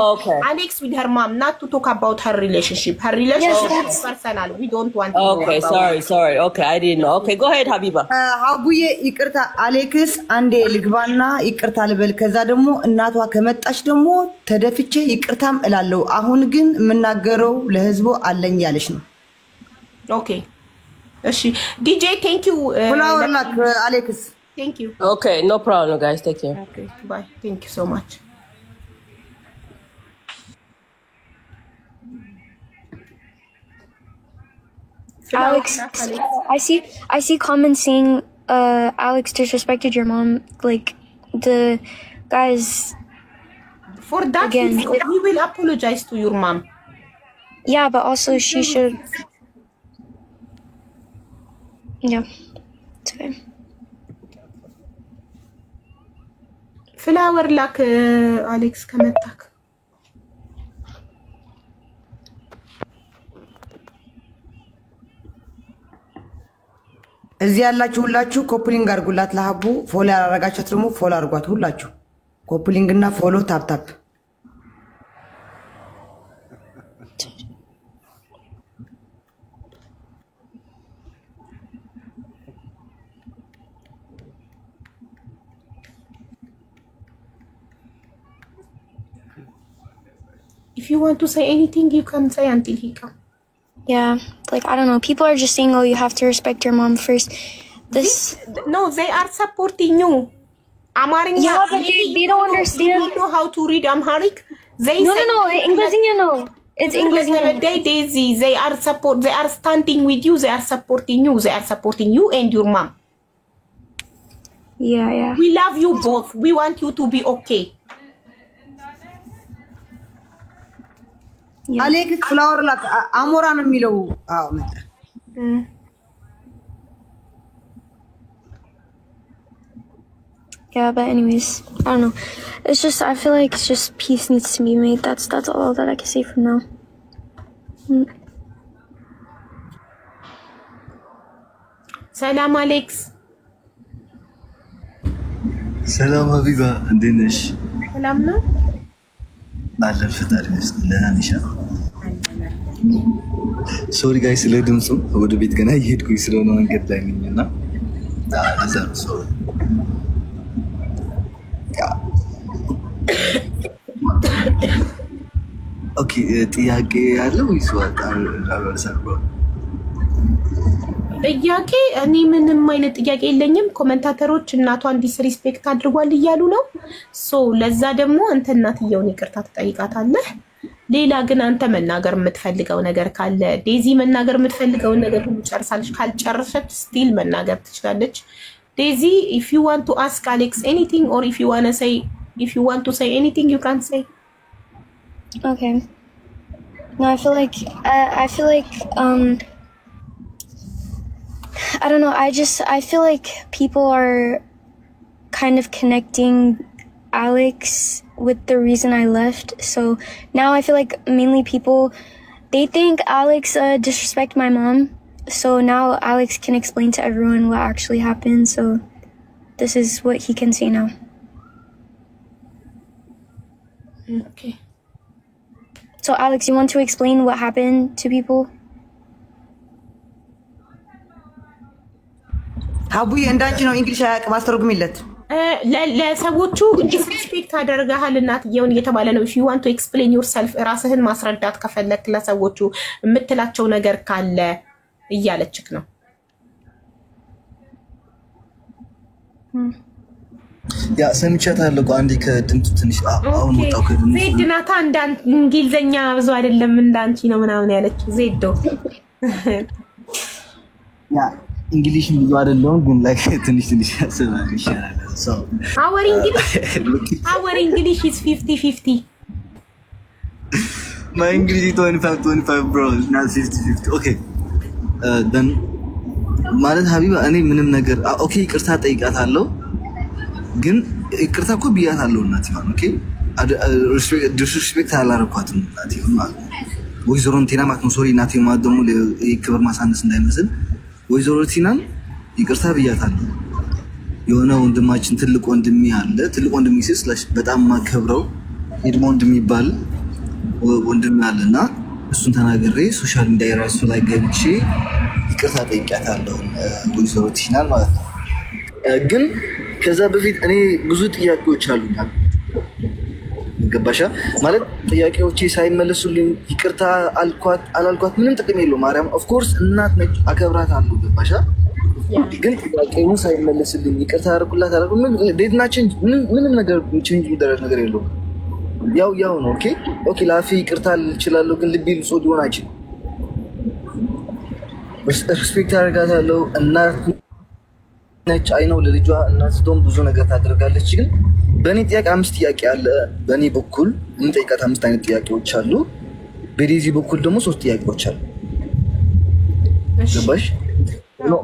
Alex with her mom, not to talk about her relationship. Her relationship is personal. We don't want to Okay, sorry. Okay, I didn't know. Okay, go ahead, Habiba. አቡዬ ይቅርታ አሌክስ አንዴ ልግባና ይቅርታ ልበል ከዛ ደግሞ እናቷ ከመጣች ደግሞ ተደፍቼ ይቅርታም እላለሁ አሁን ግን ምናገረው ለህዝቡ አለኝ ያለሽ ነው Okay. DJ, thank you. Flower luck, Alex. Thank you. Okay, no problem, guys. Take care. Okay, bye. Thank you so much. Alex, I see comments saying Alex disrespected your mom. Like the guys. For that, again, we will apologize to your mom. Yeah, but also she should. Yeah, it's okay. Flower luck, Alex, ከመጣክ እዚህ ያላችሁ ሁላችሁ ኮፕሊንግ አድርጉላት ለሀቡ ፎሎ ያላረጋችሁት ደግሞ ፎሎ አድርጓት ሁላችሁ ኮፕሊንግ እና ፎሎ ታፕ If you want to say anything, you can say until he comes. Yeah, like I don't know. People are just saying, "Oh, you have to respect your mom first." No, they are supporting you. Amharic. Yeah, but they don't understand. You don't know how to read Amharic. No. English, no. It's English. Daisy, they are standing with you. They are supporting you. They are supporting you and your mom. Yeah. We love you both. We want you to be okay. Alex flower luck አሞራ ነው የሚለው መጣ Yeah, but anyways, I don't know. It's just I feel like it's just peace needs to be made. That's all that I can say for now. Salam Alex. Salam Habiba, እንዴት ነሽ? ሰላም ነው? አለን ፈጣሪ ይመስገን ደህና ነሽ? ሶሪ ጋይስ ለድምፁ ወደ ቤት ገና እየሄድኩኝ ስለሆነ መንገድ ላይ ነኝና ለዛ ነው ሶሪ ኦኬ ጥያቄ ያለው ይስዋጣ አልወሰድኩም ጥያቄ እኔ ምንም አይነት ጥያቄ የለኝም ኮሜንታተሮች እናቷን ዲስሪስፔክት አድርጓል እያሉ ነው ሶ ለዛ ደግሞ አንተ እናትየውን ይቅርታ ትጠይቃታለህ ሌላ ግን አንተ መናገር የምትፈልገው ነገር ካለ ዴዚ መናገር የምትፈልገው ነገር ሁሉ ጨርሳለች ካልጨረሰች ስቲል መናገር ትችላለች ዴዚ if you want to ask Alex anything or if you want to say anything you can say Okay. No, I feel like I don't know, I feel like people are kind of connecting Alex with the reason I left. So now I feel like mainly people, they think Alex disrespect my mom. So now Alex can explain to everyone what actually happened. So this is what he can say now. Okay. So Alex, you want to explain what happened to people? ሀቡዬ እንዳንቺ ነው እንግሊሽ አያውቅም አስተርጉሚለት ለሰዎቹ ዲስሪስፔክት አደረጋሃል እናትየውን እየተባለ ነው if you want to explain yourself ራስህን ማስረዳት ከፈለክ ለሰዎቹ የምትላቸው ነገር ካለ እያለችክ ነው ያ ሰምቻታለሁ አንዴ ከድምቱ ትንሽ አሁን ወጣው ከድምቱ ዜድናታ እንዳንተ እንግሊዘኛ ብዙ አይደለም እንዳንቺ ነው ምናምን ያለችው ዜዶ ያ እንግሊሽ ብዙ አይደለም ግን ላይክ ትንሽ ያሰባል ይሻላል so our English is 50-50 my English is 25 bro it's not 50-50 okay then ማለት ሀቢባ እኔ ምንም ነገር ኦኬ ይቅርታ ጠይቃታለሁ ግን ይቅርታ እኮ ብያታለሁ እናት ማለት ኦኬ ዲስሪስፔክት አላረኳትም እናት ማለት ወይዘሮ እንትና ማለት ነው ሶሪ እናቴ ማለት ደግሞ ለክብር ማሳነስ እንዳይመስል ወይዘሮ ቲናን ይቅርታ ብያታለሁ። የሆነ ወንድማችን ትልቅ ወንድሜ አለ። ትልቅ ወንድሜ ሲስላሽ በጣም ማከብረው ኤድሞንድ የሚባል ወንድሜ አለና እሱን ተናግሬ ሶሻል ሚዲያ ራሱ ላይ ገብቼ ይቅርታ ጠይቄያታለሁ። ወይዘሮ ቲናን ማለት ነው። ግን ከዛ በፊት እኔ ብዙ ጥያቄዎች አሉኛል። ገባሻ ማለት ጥያቄዎቼ ሳይመለሱልኝ ይቅርታ አልኳት አላልኳት ምንም ጥቅም የለውም። ማርያም ኦፍ ኮርስ እናት ነች፣ አከብራታለሁ። ገባሻ ግን ጥያቄው ሳይመለስልኝ ይቅርታ አድርጉላት አላልኩም። ዴድና ቼንጅ ምንም ነገር ቼንጅ የሚደረግ ነገር የለውም። ያው ነው። ኦኬ ላፊ ይቅርታ እችላለሁ፣ ግን ልቤ ንጹህ ሊሆን አይችልም። ሪስፔክት አደርጋታለሁ። እናት ነች፣ አይ ነው ለልጇ እናት ስትሆን ብዙ ነገር ታደርጋለች። ግን በእኔ ጥያቄ 5 ጥያቄ አለ። በእኔ በኩል የምጠይቃት 5 አይነት ጥያቄዎች አሉ። በዴዚ በኩል ደግሞ 3 ጥያቄዎች አሉ። ገባሽ?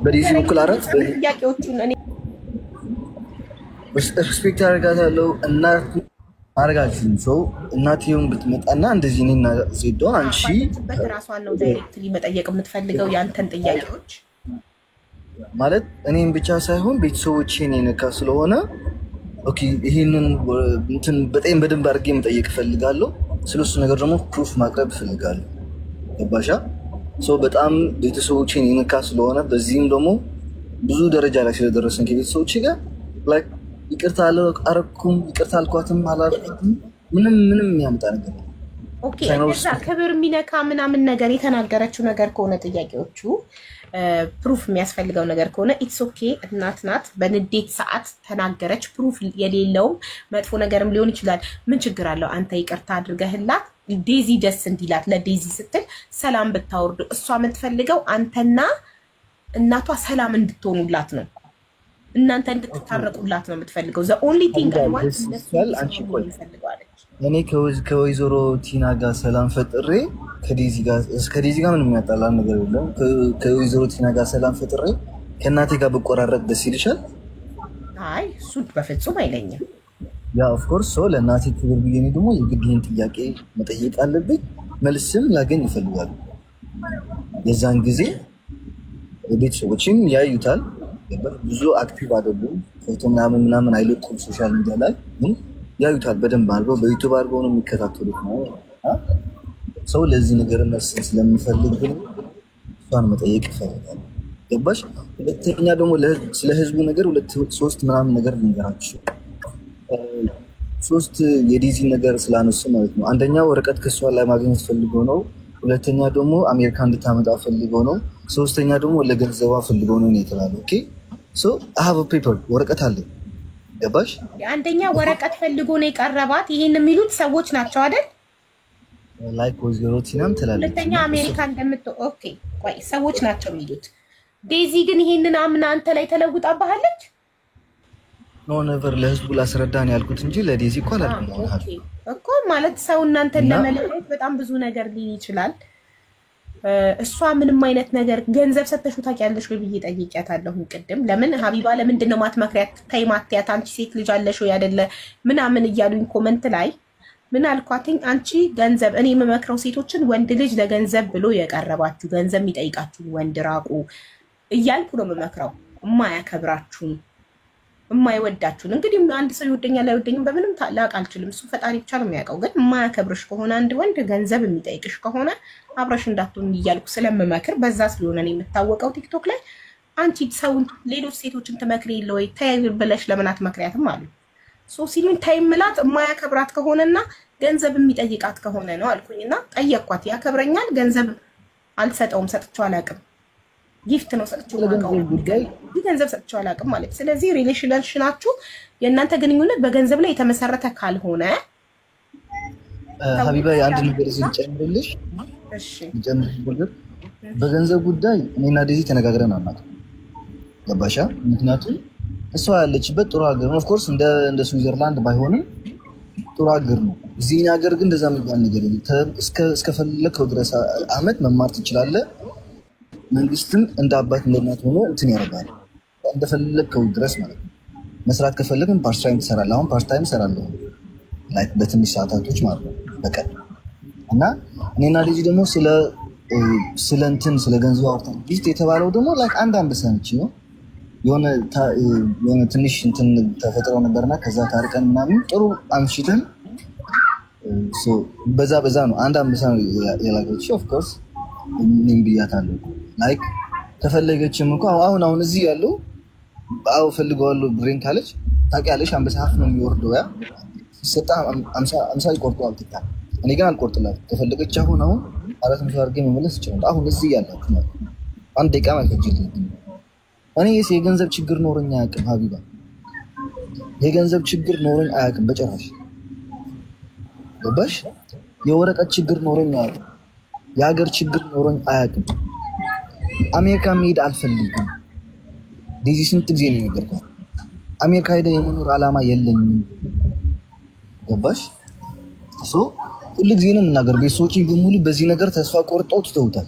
በዴዚ በኩል 4 ጥያቄዎቹን እኔ ሪስፔክት አደርጋታለሁ። እናት አረጋግጥልኝ ሰው እናቴውን ብትመጣና እንደዚህ እኔና ዜዶ አንቺ በራሷን ነው ዳይሬክትሊ መጠየቅ የምትፈልገው ያንተን ጥያቄዎች ማለት እኔን ብቻ ሳይሆን ቤተሰቦቼን የነካ ስለሆነ ኦኬ ይሄንን እንትን በጣም በደንብ አድርጌ መጠየቅ እፈልጋለሁ። ስለሱ ነገር ደግሞ ፕሩፍ ማቅረብ እፈልጋለሁ። ገባሻ? ሰው በጣም ቤተሰቦቼን የነካ ስለሆነ በዚህም ደግሞ ብዙ ደረጃ ላይ ስለደረሰን ከቤተሰቦቼ ጋር ላይክ ይቅርታ አረኩም ይቅርታ አልኳትም አላልኳትም ምንም የሚያመጣ ነገር ነው። ኦኬ እዛ ክብር የሚነካ ምናምን ነገር የተናገረችው ነገር ከሆነ ጥያቄዎቹ ፕሩፍ የሚያስፈልገው ነገር ከሆነ ኢትስ ኦኬ። እናት ናት፣ በንዴት ሰዓት ተናገረች። ፕሩፍ የሌለውም መጥፎ ነገርም ሊሆን ይችላል። ምን ችግር አለው? አንተ ይቅርታ አድርገህላት ዴዚ ደስ እንዲላት ለዴዚ ስትል ሰላም ብታወርዱ እሷ የምትፈልገው አንተና እናቷ ሰላም እንድትሆኑላት ነው። እናንተ እንድትታረቁላት ነው የምትፈልገው። ዘ ኦንሊ ቲንግ አይ ዋንት አንቺ ቆይ እኔ ከወይዘሮ ቲና ጋር ሰላም ፈጥሬ ከዴዚ ጋር ምንም የሚያጣላ ነገር የለም። ከወይዘሮ ቲና ጋር ሰላም ፈጥሬ ከእናቴ ጋር ብቆራረጥ ደስ ይልሻል? አይ እሱ በፍጹም አይለኝም። ያ ኦፍ ኮርስ ሶ ለእናቴ ክብር ብዬ እኔ ደግሞ የግድ ይህን ጥያቄ መጠየቅ አለብኝ፣ መልስም ላገኝ ይፈልጋሉ። የዛን ጊዜ ቤተሰቦችም ያዩታል። ብዙ አክቲቭ አይደሉም፣ ፎቶ ምናምን አይለቁም ሶሻል ሚዲያ ላይ ግን ያዩታል በደንብ አድርገው በዩቲዩብ አድርገው ነው የሚከታተሉት ነው። ሰው ለዚህ ነገር መልስ ስለሚፈልግ ግን እሷን መጠየቅ ይፈልጋል። ገባሽ? ሁለተኛ ደግሞ ስለ ህዝቡ ነገር 2-3 ምናምን ነገር ልንገራችሁ። 3 የዲዚ ነገር ስላነሱ ማለት ነው። አንደኛ ወረቀት ከሷ ላይ ማግኘት ፈልገው ነው። ሁለተኛ ደግሞ አሜሪካ እንድታመጣ ፈልገው ነው። ሶስተኛ ደግሞ ለገንዘቧ ፈልገው ነው የተባለው። ኦኬ ሶ አይ ሃቭ አ ፔፐር ወረቀት አለ። ገባሽ? አንደኛ ወረቀት ፈልጎ ነው የቀረባት። ይሄን የሚሉት ሰዎች ናቸው አይደል? ላይክ ወይዘሮ ቲናም ትላለች። ሁለተኛ አሜሪካ ኦኬ ቆይ ሰዎች ናቸው የሚሉት። ዴዚ ግን ይሄንን አምና አንተ ላይ ተለውጣባለች? ኖ ነቨር ለህዝቡ ላስረዳን ያልኩት እንጂ ለዴዚ እኮ አላልኩም። ኦኬ እኮ ማለት ሰው እናንተን ለመለየት በጣም ብዙ ነገር ሊል ይችላል። እሷ ምንም አይነት ነገር ገንዘብ ሰተሽው ታውቂያለሽ ወይ ብዬ ጠይቄያታለሁ ቅድም። ለምን ሀቢባ ለምንድን ነው ማትመክሪያት? ተይ ማትያት፣ አንቺ ሴት ልጅ አለሽ ወይ አይደለ ምናምን እያሉኝ ኮመንት ላይ ምን አልኳትኝ? አንቺ ገንዘብ እኔ የምመክረው ሴቶችን ወንድ ልጅ ለገንዘብ ብሎ የቀረባችሁ ገንዘብ የሚጠይቃችሁ ወንድ ራቁ እያልኩ ነው የምመክረው። የማያከብራችሁን የማይወዳችሁን እንግዲህ አንድ ሰው ይወደኛል አይወደኝም በምንም ታላቅ አልችልም፣ እሱ ፈጣሪ ብቻ ነው የሚያውቀው። ግን የማያከብርሽ ከሆነ አንድ ወንድ ገንዘብ የሚጠይቅሽ ከሆነ አብረሽ እንዳትሆን እያልኩ ስለምመክር በዛ ስለሆነ ነው የምታወቀው ቲክቶክ ላይ። አንቺ ሰውን ሌሎች ሴቶችን ትመክሪ የለ ወይ ተይ ብለሽ ለምን አትመክሪያትም አሉ። ሶ ሲሉኝ ተይ ምላት የማያከብራት ከሆነና ገንዘብ የሚጠይቃት ከሆነ ነው አልኩኝና ጠየቅኳት። ያከብረኛል ገንዘብ አልሰጠውም፣ ሰጥቼው አላውቅም፣ ጊፍት ነው ሰጥቼው አላውቅም፣ ገንዘብ ሰጥቼው አላውቅም ማለት። ስለዚህ ሪሌሽናችሁ የእናንተ ግንኙነት በገንዘብ ላይ የተመሰረተ ካልሆነ ሀቢባ የአንድ ነገር ልጨምርልሽ። እሺ በገንዘብ ጉዳይ እኔና ዴዚ ተነጋግረን አናውቅም። ገባሻ? ምክንያቱም እሷ ያለችበት ጥሩ ሀገር ነው። ኦፍኮርስ እንደ ስዊዘርላንድ ባይሆንም ጥሩ ሀገር ነው። እዚህ ሀገር ግን እንደዛ የሚባል ነገር የለም። እስከፈለከው ድረስ አመት መማር ትችላለህ። መንግስትም እንደ አባት እንደ እናት ሆኖ እንትን ያደርጋል እንደፈለከው ድረስ ማለት ነው። መስራት ከፈለግን ፓርት ታይም ትሰራለህ። አሁን ፓርት ታይም እሰራለሁ ላይክ በትንሽ ሰዓታቶች ማለት ነው በቀን። እና እኔና ልጅ ደግሞ ስለ ገንዘብ አውርተን ጊፍት የተባለው ደግሞ ላይክ አንዳንድ ሰንች ነው የሆነ ትንሽ እንትን ተፈጥሮ ነበርና ከዛ ታርቀን ምናምን ጥሩ አምሽተን በዛ ነው አንድ አንበሳ ነው የላከች ኦፍ ኮርስ ምን ብያታለሁ ላይክ ተፈለገችም እንኳን አሁን እዚህ ያለው ፈልገዋለሁ ብሬን ካለች ታውቂያለሽ አንበሳ ሀፍ ነው የሚወርደው ያ ሰጣ 50 ይቆርጠዋል ትታ እኔ ግን አልቆርጥላት ተፈለገች አሁን 400 አድርጌ መመለስ ይችላል አሁን እዚህ ያለው ማለት አንድ ደቂቃ ማለት እኔ የገንዘብ ችግር ኖረኛ አያውቅም ሀቢባ የገንዘብ ችግር ኖረኝ አያውቅም በጭራሽ ገባሽ የወረቀት ችግር ኖረኝ አያውቅም የሀገር ችግር ኖረኝ አያውቅም አሜሪካ መሄድ አልፈልግም ዲዚ ስንት ጊዜ ነው የነገርኩት አሜሪካ ሄደ የመኖር አላማ የለኝም ገባሽ ሁሉ ጊዜ ነው የምናገር ቤተሰቦች በሙሉ በዚህ ነገር ተስፋ ቆርጠው ትተውታል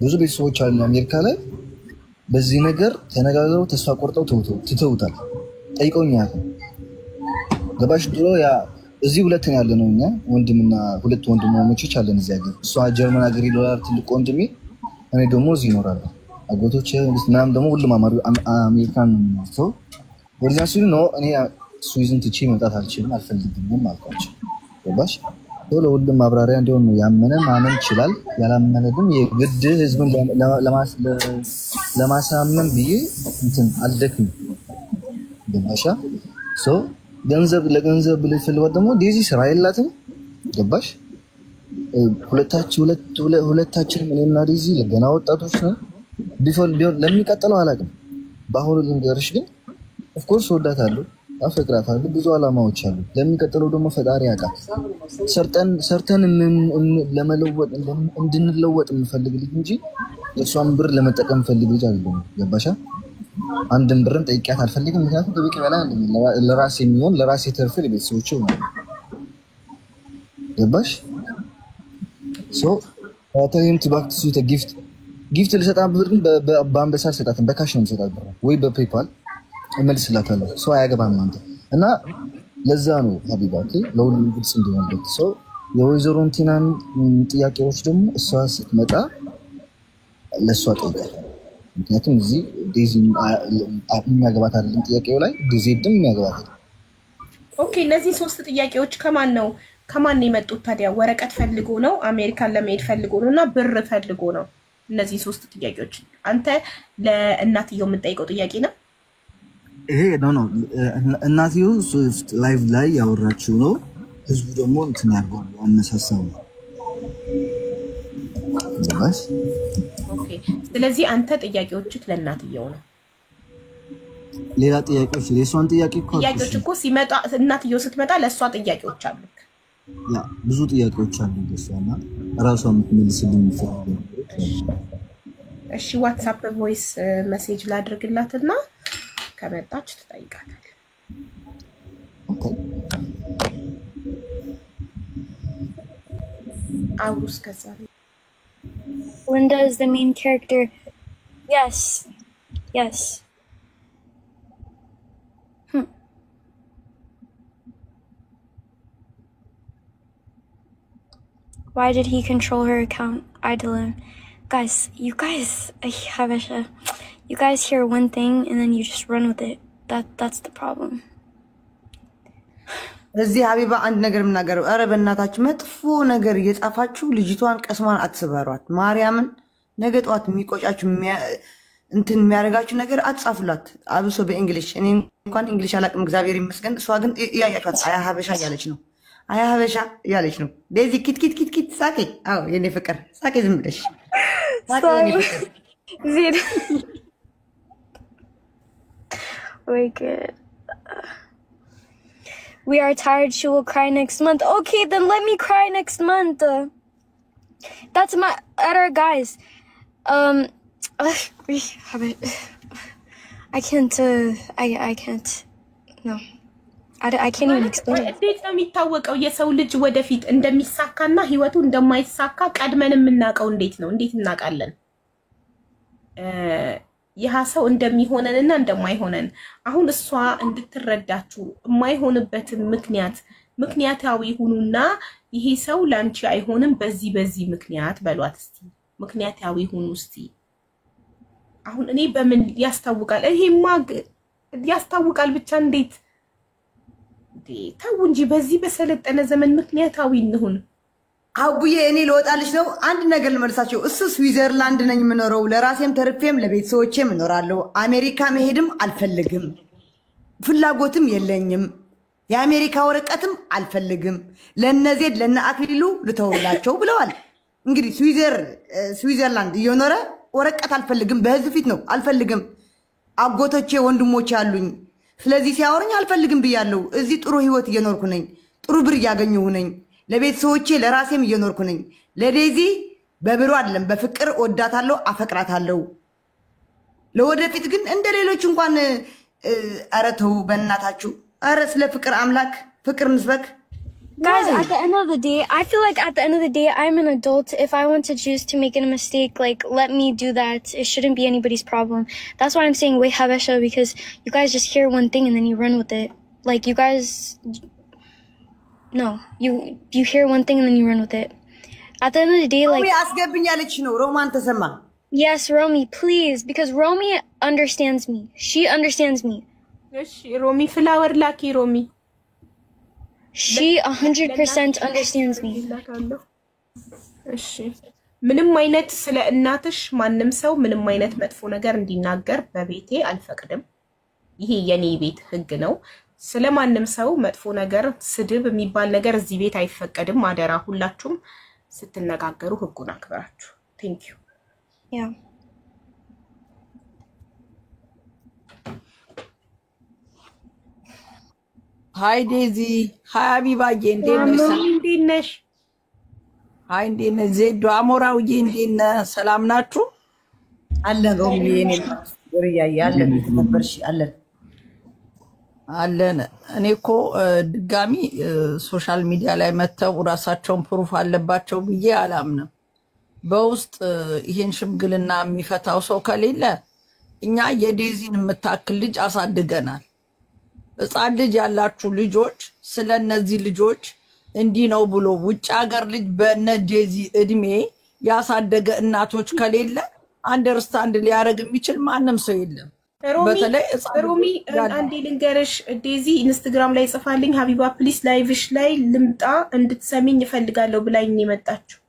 ብዙ ቤተሰቦች አሉ አሜሪካ ላይ በዚህ ነገር ተነጋግረው ተስፋ ቆርጠው ትተውታል ጠይቀውኛል ገባሽ ድሮ ያ እዚህ ሁለተኛ ያለ ነው እኛ ወንድምና ሁለት ወንድማሞች አለን እዚህ ሀገር እሷ ጀርመን ሀገር ይኖራል ትልቅ ወንድሜ እኔ ደግሞ እዚህ እኖራለሁ አጎቶቼ ምናምን ደግሞ ሁሉም አሜሪካን ነው ወደዛ ሲሉ ነው እኔ ስዊዝን ትቼ መምጣት አልችልም አልፈልግም አልኳቸው ገባሽ ሁሉም ማብራሪያ እንደሆነ ነው ያመነ ማመን ይችላል ያላመነ ግን የግድ ህዝብን ለማሳመን ብዬ እንትን አልደክም ገባሻ ገንዘብ ለገንዘብ ልፈልግ ደግሞ ዲዚ ስራ የላትም ገባሽ ሁለታችን እኔና ዲዚ ለገና ወጣቶች ነው ቢሆን ለሚቀጥለው አላውቅም በአሁኑ ልንገርሽ ግን ኦፍ ኮርስ ወዳታለሁ አፈቅራታለሁ ብዙ አላማዎች አሉ ለሚቀጥለው ደግሞ ፈጣሪ ያውቃል ሰርተን ለመለወጥ እንድንለወጥ እንፈልግ ልጅ እንጂ እሷን ብር ለመጠቀም ፈልግ ልጅ አይደለም ገባሻ አንድም ብርን ጠይቂያት አልፈልግም ምክንያቱም ከበቂ በላይ ለራሴ የሚሆን ለራሴ ተርፍ ለቤተሰቦቼ ነው ገባሽ ታይም ቱ ባክ ቱ ዘ ጊፍት ልሰጣት ብር ግን በአንበሳ ልሰጣት በካሽ ነው ልሰጣት ብር ወይ በፔፓል እመልስላታለሁ አያገባም አንተ እና ለዛ ነው ሀቢባ ለሁሉም ግልጽ እንዲሆንበት የወይዘሮ እንቲናን ጥያቄዎች ደግሞ እሷ ስትመጣ ለእሷ ጠይቃለሁ ምክንያቱም እዚህ ዲዚ የሚያገባት አይደለም ጥያቄው ላይ ዲዚ ድም የሚያገባት ኦኬ እነዚህ ሶስት ጥያቄዎች ከማን ነው የመጡት ታዲያ ወረቀት ፈልጎ ነው አሜሪካን ለመሄድ ፈልጎ ነውና ብር ፈልጎ ነው እነዚህ ሶስት ጥያቄዎች አንተ ለእናትየው የምትጠይቀው ጥያቄ ነው ይሄ ነው እናትየው ላይቭ ላይ ያወራችው ነው ህዝቡ ደግሞ እንትን ያርገው አነሳሳው ነው በስ ኦኬ ስለዚህ አንተ ጥያቄዎችህ ለእናትየው ነው ሌላ ጥያቄዎች ለሷን ጥያቄዎች እኮ ሲመጣ እናትየው ስትመጣ ለሷ ጥያቄዎች አሉ ያ ብዙ ጥያቄዎች አሉ ለሷና ራሷ የምትመልስልኝ ይፈልጋል እሺ ዋትስአፕ ቮይስ ሜሴጅ ላድርግላትና ከመጣች ትጠይቃታለህ ኦኬ አውሩስ ከዛ Linda is the main character. Yes. Why did he control her account? Idolin. Guys, you guys hear one thing and then you just run with it. That's the problem. እዚህ ሀቢባ አንድ ነገር ምናገረው አረ በእናታችሁ መጥፎ ነገር እየጻፋችሁ ልጅቷን ቀስማን አትሰበሯት ማርያምን ነገ ጧት የሚቆጫችሁ እንትን የሚያረጋችሁ ነገር አትጻፉላት አብሶ በእንግሊሽ እኔ እንኳን እንግሊሽ አላቅም እግዚአብሔር ይመስገን እሷ ግን ያያችኋት አያ ሀበሻ ያለች ነው አያ ሀበሻ ያለች ነው ዴዚ ኪት ሳቂ አው የኔ ፍቅር ሳቂ ዝም ብለሽ ሳቂ የኔ ፍቅር Zid. Like we are tired, she will cry next month. Okay, then let me cry next month. That's my other guys. I can't. I can't. No. I can't even explain it. እንዴት ነው የሚታወቀው የሰው ልጅ ወደፊት እንደሚሳካና ህይወቱ እንደማይሳካ ቀድመን የምናውቀው እንዴት ነው? እንዴት እናውቃለን? ያ ሰው እንደሚሆነንና እንደማይሆነን አሁን እሷ እንድትረዳችሁ የማይሆንበትን ምክንያታዊ ሁኑና ይሄ ሰው ላንቺ አይሆንም በዚህ ምክንያት በሏት እስቲ ምክንያታዊ ሁኑ እስቲ አሁን እኔ በምን ያስታውቃል? ይሄማ ያስታውቃል ብቻ እንዴት ተው እንጂ በዚህ በሰለጠነ ዘመን ምክንያታዊ እንሁን። አቡዬ እኔ ልወጣልሽ ነው። አንድ ነገር ልመልሳቸው። እሱ ስዊዘርላንድ ነኝ የምኖረው፣ ለራሴም ተርፌም ለቤተሰቦቼም እኖራለሁ። አሜሪካ መሄድም አልፈልግም፣ ፍላጎትም የለኝም። የአሜሪካ ወረቀትም አልፈልግም። ለነዚህ ለነ አክሊሉ ልተውላቸው ብለዋል። እንግዲህ ስዊዘርላንድ እየኖረ ወረቀት አልፈልግም፣ በህዝብ ፊት ነው አልፈልግም። አጎቶቼ ወንድሞቼ አሉኝ። ስለዚህ ሲያወሩኝ አልፈልግም ብያለሁ። እዚህ ጥሩ ህይወት እየኖርኩ ነኝ፣ ጥሩ ብር እያገኘሁ ነኝ። ለቤተሰቦቼ ለራሴም እየኖርኩ ነኝ። ለዴዚ በብሩ አይደለም በፍቅር ወዳታለሁ፣ አፈቅራታለሁ። ለወደፊት ግን እንደ ሌሎች እንኳን ኧረ ተው በእናታችሁ። ኧረ ስለ ፍቅር አምላክ ፍቅር ንስበክ። Guys, at the end of the day, I feel like at the end of the day, I'm an adult. If I want to choose to make a mistake, like, let me do that. It shouldn't be anybody's problem. That's why I'm saying wait Habesha, because you guys just hear one thing and then you run with it. Like, you guys, no, you hear one thing and then you run with it. At the end of the day, like, yes, Romy, please, because Romy understands me. She understands me. Yes, Romy, flower lucky Romy. She 100% understands me. እሺ ምንም አይነት ስለ እናትሽ ማንንም ሰው ምንም አይነት መጥፎ ነገር እንዲናገር በቤቴ አልፈቅድም። ይሄ የኔ ቤት ህግ ነው። ስለ ማንንም ሰው መጥፎ ነገር ስድብ የሚባል ነገር እዚህ ቤት አይፈቀድም። አደራ ሁላችሁም ስትነጋገሩ ህጉን አክብራችሁ። Thank you. Yeah. Hi Daisy, hi Habibaዬ እንዴት ነሽ? Hi እንዴት ነሽ? ዜዶ አሞራውዬ እንዴት ነህ? ሰላም ናችሁ? አለን ሮሚ የኔ ወርያዬ አለን ነበርሽ አለን። እኔ እኮ ድጋሚ ሶሻል ሚዲያ ላይ መተው ራሳቸውን ፕሩፍ አለባቸው ብዬ አላምንም። በውስጥ ይሄን ሽምግልና የሚፈታው ሰው ከሌለ እኛ የዴዚን የምታክል ልጅ አሳድገናል። ሕፃን ልጅ ያላችሁ ልጆች ስለነዚህ ልጆች እንዲህ ነው ብሎ ውጭ ሀገር ልጅ በነ ዴዚ እድሜ ያሳደገ እናቶች ከሌለ አንደርስታንድ ሊያደርግ የሚችል ማንም ሰው የለም። ሮሚ አንዴ ልንገርሽ፣ ዴዚ ኢንስታግራም ላይ ጽፋልኝ ሀቢባ ፕሊስ ላይቭሽ ላይ ልምጣ እንድትሰሚኝ እፈልጋለሁ ብላኝ የመጣችው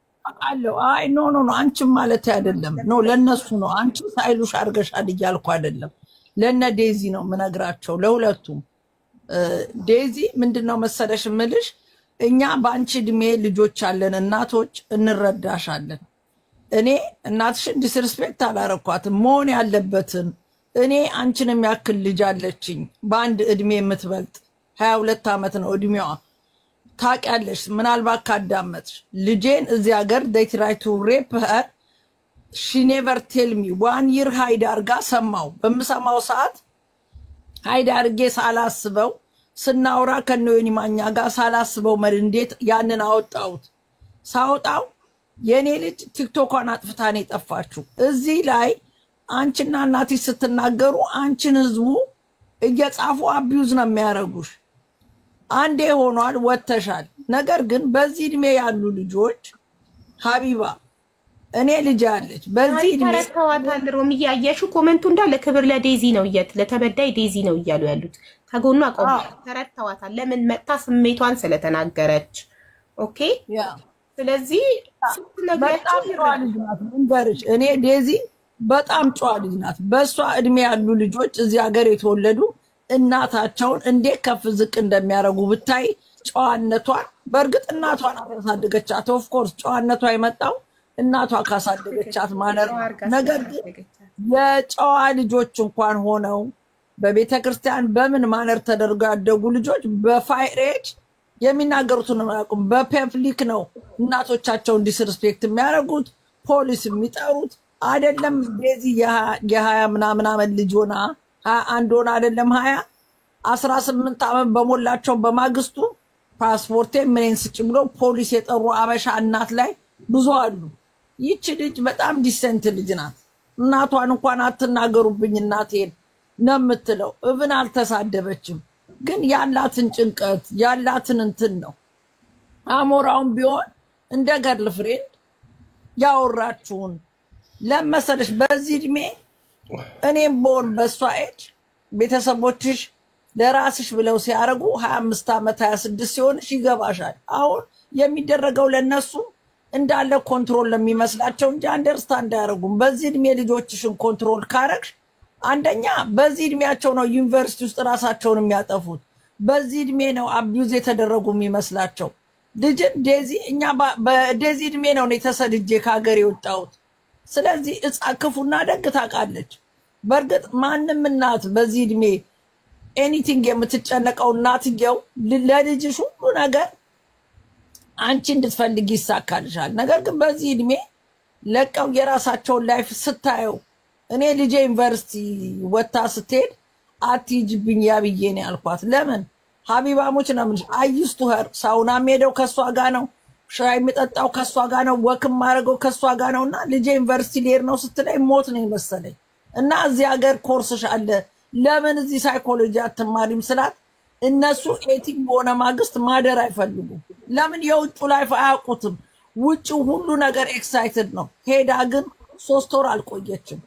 አለው። አይ ኖ አንቺም ማለት አይደለም ኖ ለነሱ ነው። አንቺ ሳይሉሽ አርገሻል እያልኩ አይደለም፣ ለነ ዴዚ ነው ምነግራቸው ለሁለቱም። ዴዚ ምንድነው መሰለሽ ምልሽ፣ እኛ በአንቺ እድሜ ልጆች አለን፣ እናቶች እንረዳሻለን። እኔ እናትሽን ዲስሪስፔክት አላረኳትም። መሆን ያለበትን እኔ አንቺን የሚያክል ልጅ አለችኝ በአንድ እድሜ የምትበልጥ 22 ዓመት ነው እድሜዋ። ታውቂያለሽ ምናልባት ካዳመጥሽ ልጄን እዚህ ሀገር they try to rape her, she never tell me 1 year ሃይድ አርጋ ሰማው። በምሰማው ሰዓት ሃይድ አርጌ ሳላስበው ስናውራ ከነዮኒ ማኛ ጋር ሳላስበው እንዴት ያንን አወጣሁት። ሳወጣው የኔ ልጅ ቲክቶኳን አጥፍታ ነው የጠፋችው። እዚህ ላይ አንቺና እናትሽ ስትናገሩ አንቺን ህዝቡ እየጻፉ አቢዩዝ ነው የሚያረጉሽ። አንዴ ሆኗል ወተሻል። ነገር ግን በዚህ እድሜ ያሉ ልጆች ሀቢባ እኔ ልጅ አለች በዚህ እድሜ ተረታዋታል። ሮሚ ያያሹ ኮሜንቱ እንዳለ ክብር ለዴዚ ነው ለተበዳይ ዴዚ ነው እያሉ ያሉት ከጎኑ አቆም ተረታዋታል። ለምን መጣ ስሜቷን ስለተናገረች። ኦኬ ያ ስለዚህ ስትነግራችሁ እንገርሽ እኔ ዴዚ በጣም ጨዋ ልጅ ናት። በሷ እድሜ ያሉ ልጆች እዚህ ሀገር የተወለዱ እናታቸውን እንዴት ከፍ ዝቅ እንደሚያረጉ ብታይ ጨዋነቷን። በእርግጥ እናቷን አሳደገቻት። ኦፍ ኮርስ ጨዋነቷ የመጣው እናቷ ካሳደገቻት ማነር። ነገር ግን የጨዋ ልጆች እንኳን ሆነው በቤተክርስቲያን በምን ማነር ተደርገው ያደጉ ልጆች በፋይሬጅ የሚናገሩትን አያውቁም። በፐብሊክ ነው እናቶቻቸውን ዲስሪስፔክት የሚያደርጉት፣ ፖሊስ የሚጠሩት። አይደለም ዴዚ የ20 ምናምን ዓመት ልጅ ሆና 21 ሆና አይደለም 18 ዓመት በሞላቸው በማግስቱ ፓስፖርቴ ምንን ስጭ ብሎ ፖሊስ የጠሩ አበሻ እናት ላይ ብዙ አሉ። ይቺ ልጅ በጣም ዲሰንት ልጅ ናት። እናቷን እንኳን አትናገሩብኝ እናቴን ነው የምትለው። እብን አልተሳደበችም። ግን ያላትን ጭንቀት ያላትን እንትን ነው። አሞራውን ቢሆን እንደ ገርል ፍሬንድ ያወራችሁን ለመሰለሽ በዚህ እድሜ እኔም ቦን በሷ ኤጅ ቤተሰቦችሽ ለራስሽ ብለው ሲያረጉ 25 ዓመት 26 ሲሆንሽ ይገባሻል። አሁን የሚደረገው ለነሱ እንዳለ ኮንትሮል ለሚመስላቸው እንጂ አንደርስታንድ አያረጉም። በዚህ እድሜ ልጆችሽን ኮንትሮል ካረግሽ አንደኛ በዚህ እድሜያቸው ነው ዩኒቨርሲቲ ውስጥ ራሳቸውን የሚያጠፉት። በዚህ እድሜ ነው አቢዩዝ የተደረጉ የሚመስላቸው። ልጅን ዴዚ እኛ በዴዚ እድሜ ነው ተሰድጄ ከሀገር የወጣሁት። ስለዚህ ክፉና ደግ ታውቃለች። በእርግጥ ማንም እናት በዚህ እድሜ ኤኒቲንግ የምትጨነቀው እናትየው ለልጅሽ ሁሉ ነገር አንቺ እንድትፈልጊ ይሳካልሻል። ነገር ግን በዚህ እድሜ ለቀው የራሳቸውን ላይፍ ስታየው እኔ ልጄ ዩኒቨርሲቲ ወጣ ስትሄድ አትሂጂብኝ ያብዬ ነው ያልኳት። ለምን ሀቢባሞች ነው ምን አይስቱ ሀር ሳውና ሜደው ከሷ ጋር ነው ሻይ የሚጠጣው ከሷ ጋር ነው ወክም ማረገው ከሷ ጋር ነውና ልጄ ዩኒቨርሲቲ ሊሄድ ነው ስትለኝ ሞት ነው መሰለኝ። እና እዚህ ሀገር ኮርስሽ አለ ለምን እዚህ ሳይኮሎጂ አትማሪም ስላት እነሱ ኤቲክ በሆነ ማግስት ማደር አይፈልጉም። ለምን የውጭ ላይፍ አያውቁትም። ውጭ ሁሉ ነገር ኤክሳይትድ ነው። ሄዳ ግን 3 ወር አልቆየችም።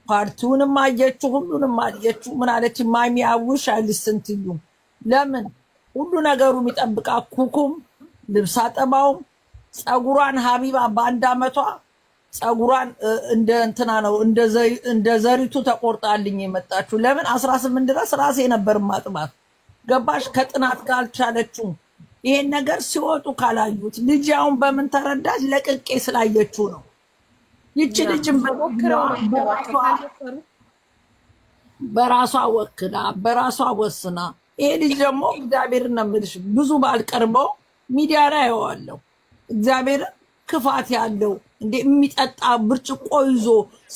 ፓርቲውንም አየችው ሁሉንም አየችው። ምን አለች ማሚ አውሽ አልስንትዩ ለምን ሁሉ ነገሩ የሚጠብቃ ኩኩም ልብስ አጠባውም ጸጉሯን ሀቢባ በአንድ አመቷ ጸጉሯን እንደ እንትና ነው እንደ ዘሪቱ ተቆርጣልኝ የመጣችው። ለምን 18 ድረስ ራሴ ነበር ማጥባት ገባሽ። ከጥናት ጋር አልቻለችው። ይሄን ነገር ሲወጡ ካላዩት ልጅ አሁን በምን ተረዳች ለቅቄ ስላየችው ነው። ይቺ ልጅም በራሷ ወክላ በራሷ ወስና ይሄ ልጅ ደግሞ እግዚአብሔር ነው የምልሽ ብዙ ባልቀርበው ሚዲያ ላይ ያዋለው እግዚአብሔር ክፋት ያለው እንደ የሚጠጣ ብርጭቆ ይዞ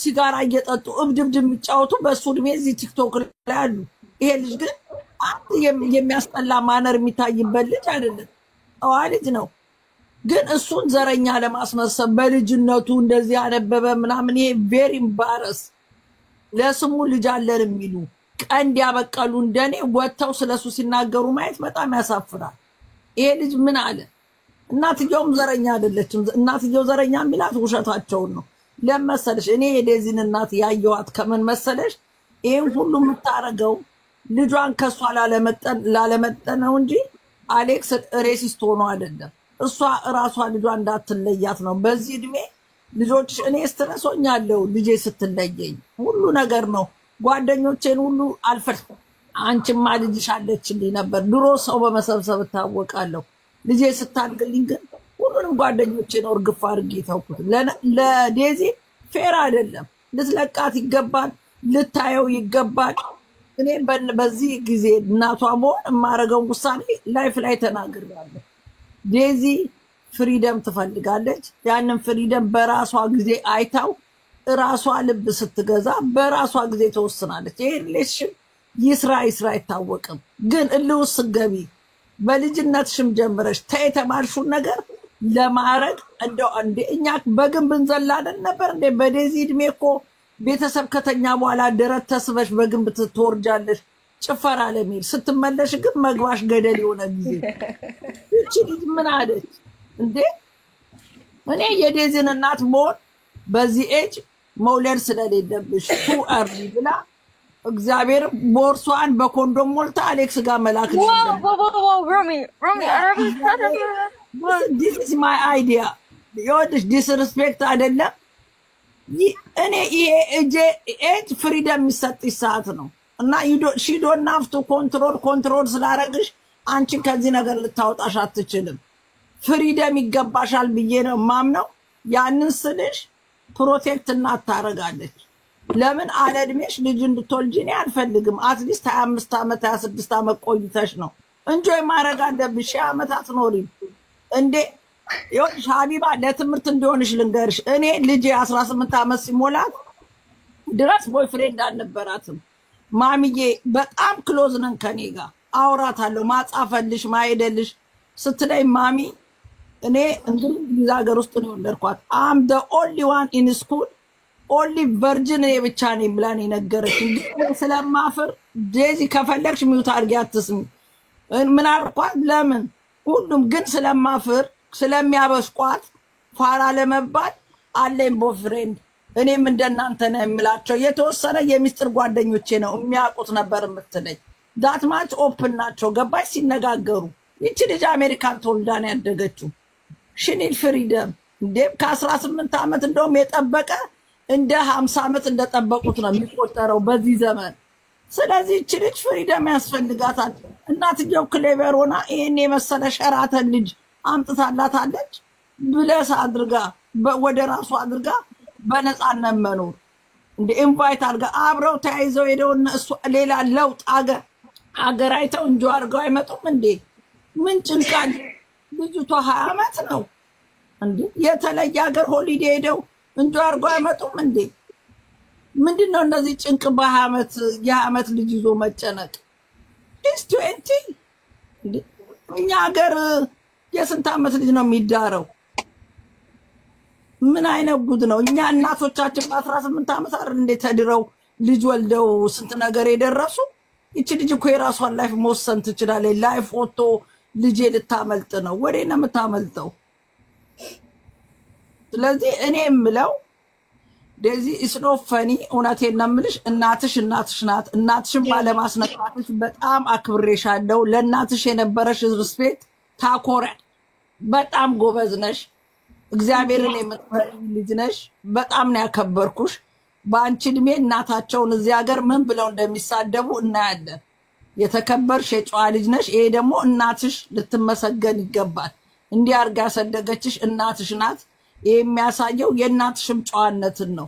ሲጋራ እየጠጡ እብድብድ የሚጫወቱ በሱ እድሜ እዚህ ቲክቶክ ላይ አሉ። ይሄ ልጅ ግን የሚያስጠላ ማነር የሚታይበት ልጅ አይደለም። ልጅ ነው ግን እሱን ዘረኛ ለማስመሰል በልጅነቱ እንደዚህ ያነበበ ምናምን ይሄ ቬሪ ኢምባረስ ለስሙ ልጅ አለን የሚሉ ቀንድ ያበቀሉ እንደኔ ወጥተው ስለሱ ሲናገሩ ማየት በጣም ያሳፍራል። ይሄ ልጅ ምን አለ? እናትየውም ዘረኛ አይደለችም። እናትየው ዘረኛ የሚላት ውሸታቸውን ነው። ለመሰለሽ እኔ የዴዚን እናት ያየዋት ከምን መሰለሽ ይሄን ሁሉ የምታረገው ልጇን ከሷ ላለመጠን ነው እንጂ አሌክስ ሬሲስት ሆኖ አይደለም። እሷ ራሷ ልጇን እንዳትለያት ነው። በዚህ እድሜ ልጆች እኔ ስትረሶኛለሁ ልጄ ስትለየኝ ሁሉ ነገር ነው። ጓደኞቼን ሁሉ አልፈት አንቺማ ልጅሽ አለችልኝ ነበር ድሮ ሰው በመሰብሰብ ታወቃለሁ። ልጄ ስታንግልኝ ግን ሁሉንም ጓደኞቼን እርግፍ አድርጌ ተውኩት። ለዴዚ ፌር አይደለም። ልትለቃት ይገባል፣ ልታየው ይገባል። እኔ በዚህ ጊዜ እናቷ መሆን የማረገው ውሳኔ ላይፍ ላይ ተናግሬያለሁ። ዴዚ ፍሪደም ትፈልጋለች። ያንን ፍሪደም በራሷ ጊዜ አይታው ራሷ ልብ ስትገዛ በራሷ ጊዜ ተወስናለች። ይሄ ሪሌሽን ይስራ አይታወቅም። ግን እልውስ ገቢ በልጅነትሽም ጀምረሽ ተየተማርሹን ነገር ለማረግ እንደው እንደ እኛ በግንብ እንዘላለን ነበር እንደ በዴዚ እድሜ እኮ ቤተሰብ ከተኛ በኋላ ደረት ተስበሽ በግንብ ትወርጃለሽ ጭፈራ ለሚል ስትመለሽ ግን መግባሽ ገደል የሆነ ጊዜ እቺ ልጅ ምን አለች እንዴ? እኔ የዴዚን እናት ሞት በዚህ ኤጅ መውለድ ስለሌለብሽ ቱ አርሊ ብላ እግዚአብሔር ቦርሷን በኮንዶም ሞልታ አሌክስ ጋር መላክ ነው። Romy, this is my idea. ይኸውልሽ ዲስሪስፔክት አይደለም። እኔ ይሄ ኤጅ ፍሪደም የሚሰጥሽ ሰዓት ነው እና ሺ ዶንት ሃቭ ቱ ኮንትሮል ስላረግሽ አንቺን ከዚህ ነገር ልታወጣሽ አትችልም። ፍሪደም ይገባሻል ብዬ ነው ማምነው። ያንን ስልሽ ፕሮቴክት እናታረጋለች። ለምን አለድሜሽ ልጅ እንድትወልጂ እኔ አልፈልግም። አትሊስት 25 ዓመት 26 ዓመት ቆይተሽ ነው እንጆይ ማረግ አለብሽ። ዓመት አትኖሪም እንዴ? ይኸውልሽ ሀቢባ ለትምህርት እንዲሆንሽ ልንገርሽ። እኔ ልጅ 18 ዓመት ሲሞላት ድረስ ቦይፍሬንድ አልነበራትም። ማሚዬ በጣም ክሎዝ ነን ከኔ ጋር አውራታለሁ። ማጻፈልሽ ማይደልሽ ስትለኝ ማሚ እኔ እንግሊዝ ሀገር ውስጥ ነው የወለድኳት። አም the only one in school only virgin እኔ ብቻ ነኝ ብላ ነው የነገረችኝ። ስለማፍር ዴዚ ከፈለግሽ ሚውት አድርጊ አትስሚ ምን አልኳት። ለምን ሁሉም ግን ስለማፍር ስለሚያበስቋት ፋራ ለመባል አለኝ ቦይፍሬንድ እኔም እንደናንተ ነው የምላቸው የተወሰነ የሚስጥር ጓደኞቼ ነው የሚያውቁት ነበር የምትለኝ ዳት ማች ኦፕን ናቸው ገባሽ ሲነጋገሩ ይቺ ልጅ አሜሪካን ተወልዳ ነው ያደገችው ሽኒል ፍሪደም እንደ ከ18 ዓመት እንደውም የጠበቀ እንደ 50 ዓመት እንደጠበቁት ነው የሚቆጠረው በዚህ ዘመን ስለዚህ እቺ ልጅ ፍሪደም ያስፈልጋታል እናትየው ክሌቨር ሆና ይሄን የመሰለ ሸራተን ልጅ አምጥታላታለች ብለስ አድርጋ ወደ ራሱ አድርጋ በነፃነት መኖር እንደ ኢንቫይት አድርጋ አብረው ተያይዘው ሄደውና እሱ ሌላ ለውጥ አገር አይተው እንጆ አድርገው አይመጡም እንዴ ምን ጭንቃል ልጅቷ 20 ዓመት ነው እንዴ የተለየ ሀገር ሆሊዴ ሄደው እንጆ አድርገው አይመጡም እንዴ ምንድነው እንደዚህ ጭንቅ የ20 ዓመት ልጅ ይዞ መጨነቅ is 20 እንዴ እኛ ሀገር የስንት ዓመት ልጅ ነው የሚዳረው ምን አይነት ጉድ ነው እኛ እናቶቻችን በ18 ዓመት አይደል እንደ ተድረው ልጅ ወልደው ስንት ነገር የደረሱ እቺ ልጅ እኮ የራሷን ላይፍ መወሰን ትችላለች ላይፍ ኦቶ ልጅ ልታመልጥ ነው ወዴት ነው የምታመልጠው ስለዚህ እኔ የምለው ደዚህ ኢስኖ ፈኒ እውነቴን ነው የምልሽ እናትሽ ናት እናትሽን ባለማስነካትሽ በጣም አክብሬሻለሁ ለእናትሽ የነበረሽ ሪስፔክት ታኮረ በጣም ጎበዝ ነሽ እግዚአብሔርን የምትፈሪ ልጅ ነሽ በጣም ነው ያከበርኩሽ በአንቺ እድሜ እናታቸውን እዚህ ሀገር ምን ብለው እንደሚሳደቡ እናያለን የተከበርሽ የጨዋ ልጅ ነሽ ይሄ ደግሞ እናትሽ ልትመሰገን ይገባል እንዲህ አርጋ ያሳደገችሽ እናትሽ ናት ይሄ የሚያሳየው የእናትሽም ጨዋነትን ነው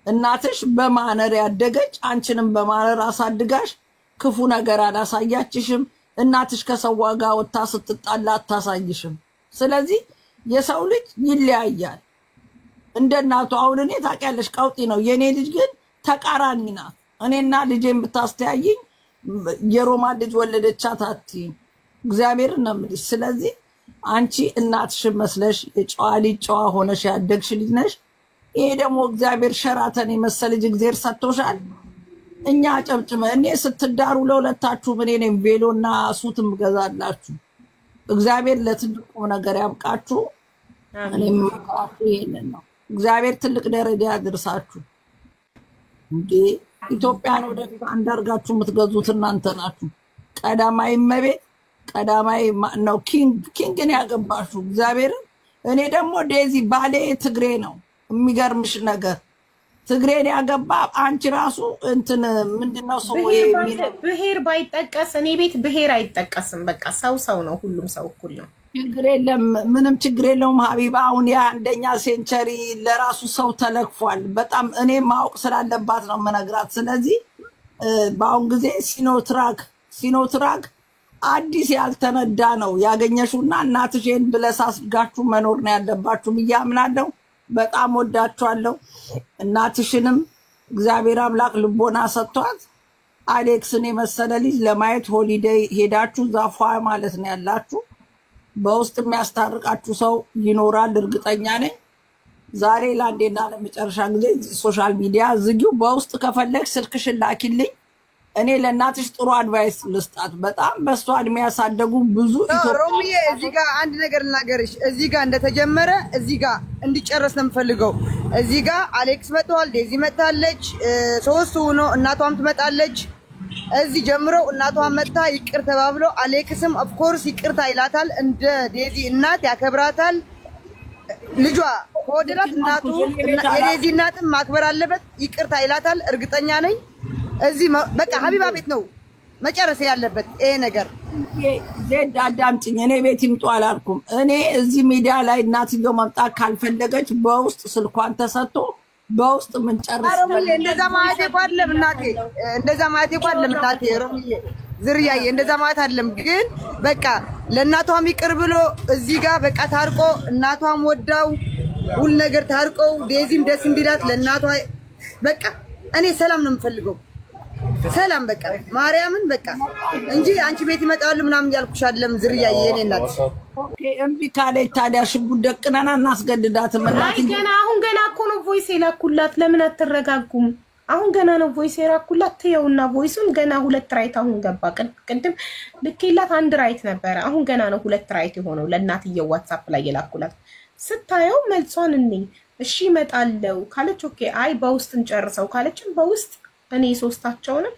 እናትሽ በማነር ያደገች አንቺንም በማነር አሳድጋሽ ክፉ ነገር አላሳያችሽም እናትሽ ከሰው ጋር ወጣ ስትጣላ አታሳይሽም ስለዚህ የሰው ልጅ ይለያያል እንደናቱ አሁን እኔ ታውቂያለሽ ቀውጢ ነው የኔ ልጅ ግን ተቃራኒ ናት እኔና ልጄን ብታስተያይኝ የሮማን ልጅ ወለደቻት አትይም እግዚአብሔርን ነው የምልሽ ስለዚህ አንቺ እናትሽ መስለሽ የጨዋ ልጅ ጨዋ ሆነሽ ያደግሽ ልጅ ነሽ ይሄ ደግሞ እግዚአብሔር ሸራተን የመሰለ ልጅ እግዚአብሔር ሰጥቶሻል እኛ ጨብጭመ እኔ ስትዳሩ ለሁለታችሁ ምን እኔም ቬሎና ሱትም ገዛላችሁ እግዚአብሔር ለትልቁ ነገር ያብቃችሁ እኔም ይሄንን ነው እግዚአብሔር ትልቅ ደረጃ ያድርሳችሁ እንዴ ኢትዮጵያን ወደፊት አንዳርጋችሁ የምትገዙት እናንተ ናችሁ ቀዳማይ መቤት ቀዳማይ ነው ኪንግን ያገባችሁ እግዚአብሔር እኔ ደግሞ ዴዚ ባሌ ትግሬ ነው የሚገርምሽ ነገር ትግሬን ያገባ አንቺ ራሱ እንትን ምንድነው ሰው ብሄር ባይጠቀስ እኔ ቤት ብሄር አይጠቀስም በቃ ሰው ነው ሁሉም ሰው እኩል ነው ችግር የለም ምንም ችግር የለውም ሀቢባ አሁን የአንደኛ ሴንቸሪ ለራሱ ሰው ተለክፏል በጣም እኔ ማወቅ ስላለባት ነው መነግራት ስለዚህ በአሁን ጊዜ ሲኖትራክ አዲስ ያልተነዳ ነው ያገኘሽውና እናትሽን ብለሳስጋችሁ መኖር ነው ያለባችሁ ብያምናለሁ በጣም ወዳችኋለሁ እናትሽንም እግዚአብሔር አምላክ ልቦና ሰጥቷት አሌክስን የመሰለ ልጅ ለማየት ሆሊዴይ ሄዳችሁ ዛፏ ማለት ነው ያላችሁ በውስጥ የሚያስታርቃችሁ ሰው ይኖራል እርግጠኛ ነኝ ዛሬ ላንዴና ለመጨረሻ ጊዜ ሶሻል ሚዲያ ዝጊው በውስጥ ከፈለክ ስልክሽን ላኪልኝ እኔ ለእናትሽ ጥሩ አድቫይስ ልስጣት በጣም በሷ እድሜ ያሳደጉ ብዙ ሮሚዬ እዚህ ጋር አንድ ነገር ልናገርሽ እዚህ ጋር እንደተጀመረ እዚህ ጋር እንዲጨረስ ነው የምፈልገው እዚህ ጋር አሌክስ መጥቷል ዴዚ መጣለች ሶስቱ ሆኖ እናቷም ትመጣለች እዚህ ጀምረው እናቷን መጣ ይቅር ተባብሎ አሌክስም ኦፍ ኮርስ ይቅርታ ይላታል እንደ ዴዚ እናት ያከብራታል ልጇ ወደላት እናቱ የዴዚ እናትም ማክበር አለበት ይቅርታ ይላታል እርግጠኛ ነኝ እዚህ በቃ ሀቢባ ቤት ነው መጨረስ ያለበት ይሄ ነገር ዜድ አዳምጪኝ እኔ ቤት ይምጡ አላልኩም እኔ እዚህ ሚዲያ ላይ እናትየው መምጣት ካልፈለገች በውስጥ ስልኳን ተሰጥቶ በውስጥ ምን ጨርስ እንደዛ ማለት አይደለም እናቴ እንደዛ ማለት አይደለም እናቴ ሮሚዬ ዝርያዬ እንደዛ ማለት አይደለም ግን በቃ ለእናቷም ይቅር ብሎ እዚህ ጋር በቃ ታርቆ እናቷም ወዳው ሁሉ ነገር ታርቀው ዴዚም ደስ እንዲላት ለእናቷ በቃ እኔ ሰላም ነው የምፈልገው ሰላም በቃ ማርያምን በቃ እንጂ አንቺ ቤት ይመጣሉ ምናምን ያልኩሽ አይደለም ዝርያዬ የኔ እናት ኦኬ እምቢ ካለች ታዲያ ሽጉጥ ደቅነና እናስገድዳትም እናት አሁን ገና እኮ ነው ቮይስ የላኩላት ለምን አትረጋጉም አሁን ገና ነው ቮይስ የላኩላት ተየውና ቮይሱን ገና ሁለት ራይት አሁን ገባ ቅድም ልኬላት አንድ ራይት ነበር አሁን ገና ነው ሁለት ራይት የሆነው ለእናትየው ዋትስአፕ ላይ የላኩላት ስታየው መልሷን እንይ እሺ እመጣለሁ ካለች ኦኬ አይ በውስጥ እንጨርሰው ካለችን በውስጥ እኔ ሶስታቸውንም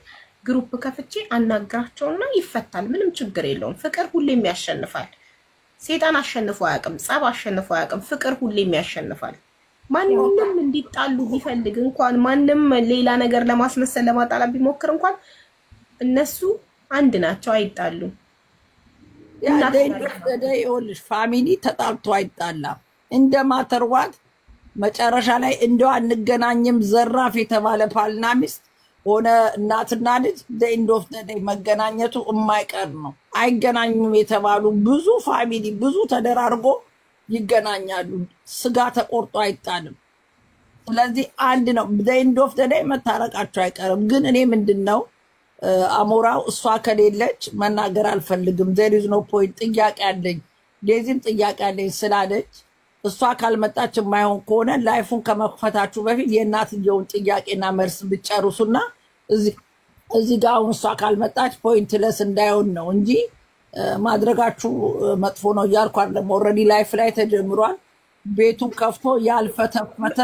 ግሩፕ ከፍቼ አናግራቸውና ይፈታል ምንም ችግር የለውም ፍቅር ሁሌም ያሸንፋል ሰይጣን አሸንፎ አያውቅም ጸብ አሸንፎ አያውቅም ፍቅር ሁሌም ያሸንፋል ማንንም እንዲጣሉ ቢፈልግ እንኳን ማንንም ሌላ ነገር ለማስመሰል ለማጣላ ቢሞክር እንኳን እነሱ አንድ ናቸው አይጣሉ ያ ደይልሽ ፋሚሊ ተጣልቶ አይጣላም እንደማተርዋት መጨረሻ ላይ እንደው አንገናኝም ዘራፍ የተባለ ፓልና ሚስት ሆነ እናትና ልጅ ኤንድ ኦፍ ዘ ዴይ መገናኘቱ የማይቀር ነው አይገናኙም የተባሉ ብዙ ፋሚሊ ብዙ ተደራርጎ ይገናኛሉ ስጋ ተቆርጦ አይጣልም ስለዚህ አንድ ነው ኤንድ ኦፍ ዘ ዴይ መታረቃቸው አይቀርም ግን እኔ ምንድነው አሞራው እሷ ከሌለች መናገር አልፈልግም there is no point ጥያቄ አለኝ ዴዚም ጥያቄ አለኝ ስላለች እሷ ካልመጣች የማይሆን ከሆነ ላይፉን ከመክፈታችሁ በፊት የእናትየውን ጥያቄና መልስ ብጨርሱና እዚህ ጋር አሁን እሷ ካልመጣች ፖይንትለስ እንዳይሆን ነው እንጂ ማድረጋችሁ መጥፎ ነው እያልኩ አይደለም ኦልሬዲ ላይፍ ላይ ተጀምሯል ቤቱን ከፍቶ ያልፈተፈተ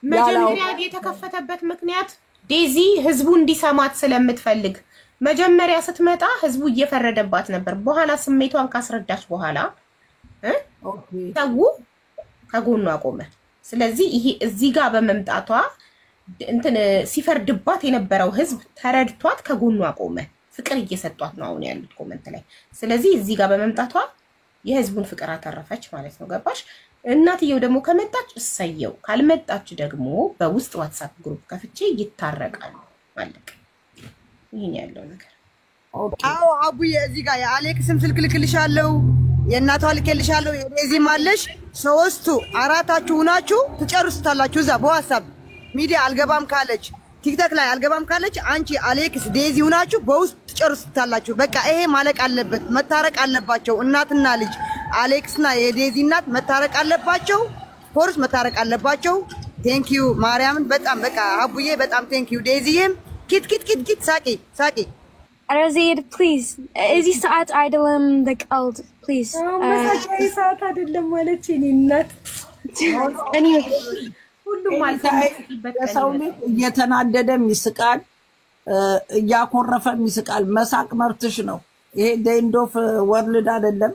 መጀመሪያ የተከፈተበት ምክንያት ዴዚ ህዝቡ እንዲሰማት ስለምትፈልግ መጀመሪያ ስትመጣ ህዝቡ እየፈረደባት ነበር በኋላ ስሜቷን ካስረዳች በኋላ ታው ከጎኗ ቆመ ስለዚህ ይሄ እዚህ ጋር በመምጣቷ እንትን ሲፈርድባት የነበረው ህዝብ ተረድቷት ከጎኗ ቆመ ፍቅር እየሰጧት ነው አሁን ያሉት ኮሜንት ላይ ስለዚህ እዚህ ጋር በመምጣቷ የህዝቡን ፍቅር አተረፈች ማለት ነው ገባሽ እናትየው ደግሞ ከመጣች እሰየው ካልመጣች ደግሞ በውስጥ ዋትስአፕ ግሩፕ ከፍቼ ይታረቃሉ ማለት ይሄን ያለው ነገር አዎ አቡዬ እዚህ ጋር የአሌክስም ስልክ ልክልሻለሁ የእናቷ ልክልሻለሁ የዴዚም አለሽ ሶስቱ አራታችሁ ሆናችሁ ትጨርሱታላችሁ እዛ በዋትስአፕ ሚዲያ አልገባም ካለች ቲክቶክ ላይ አልገባም ካለች አንቺ አሌክስ ዴዚ ሆናችሁ በውስጥ ትጨርሱታላችሁ በቃ ይሄ ማለቅ አለበት መታረቅ አለባቸው እናትና ልጅ አሌክስና የዴዚ እናት መታረቅ አለባቸው ፎርስ መታረቅ አለባቸው ቴንኪዩ ማርያምን በጣም በቃ አቡዬ በጣም ቴንኪዩ ዴዚም ኪት ሳቂ Arazid, please. Easy saat አይደለም ለቀልድ please. መሳቂያ ሰዓት አይደለም ማለት እናት Anyway, ሁሉም ማለት ሰው እየተናደደ ይስቃል እያኮረፈ ይስቃል መሳቅ መርትሽ ነው ይሄ ደንዶፍ ወርልድ አይደለም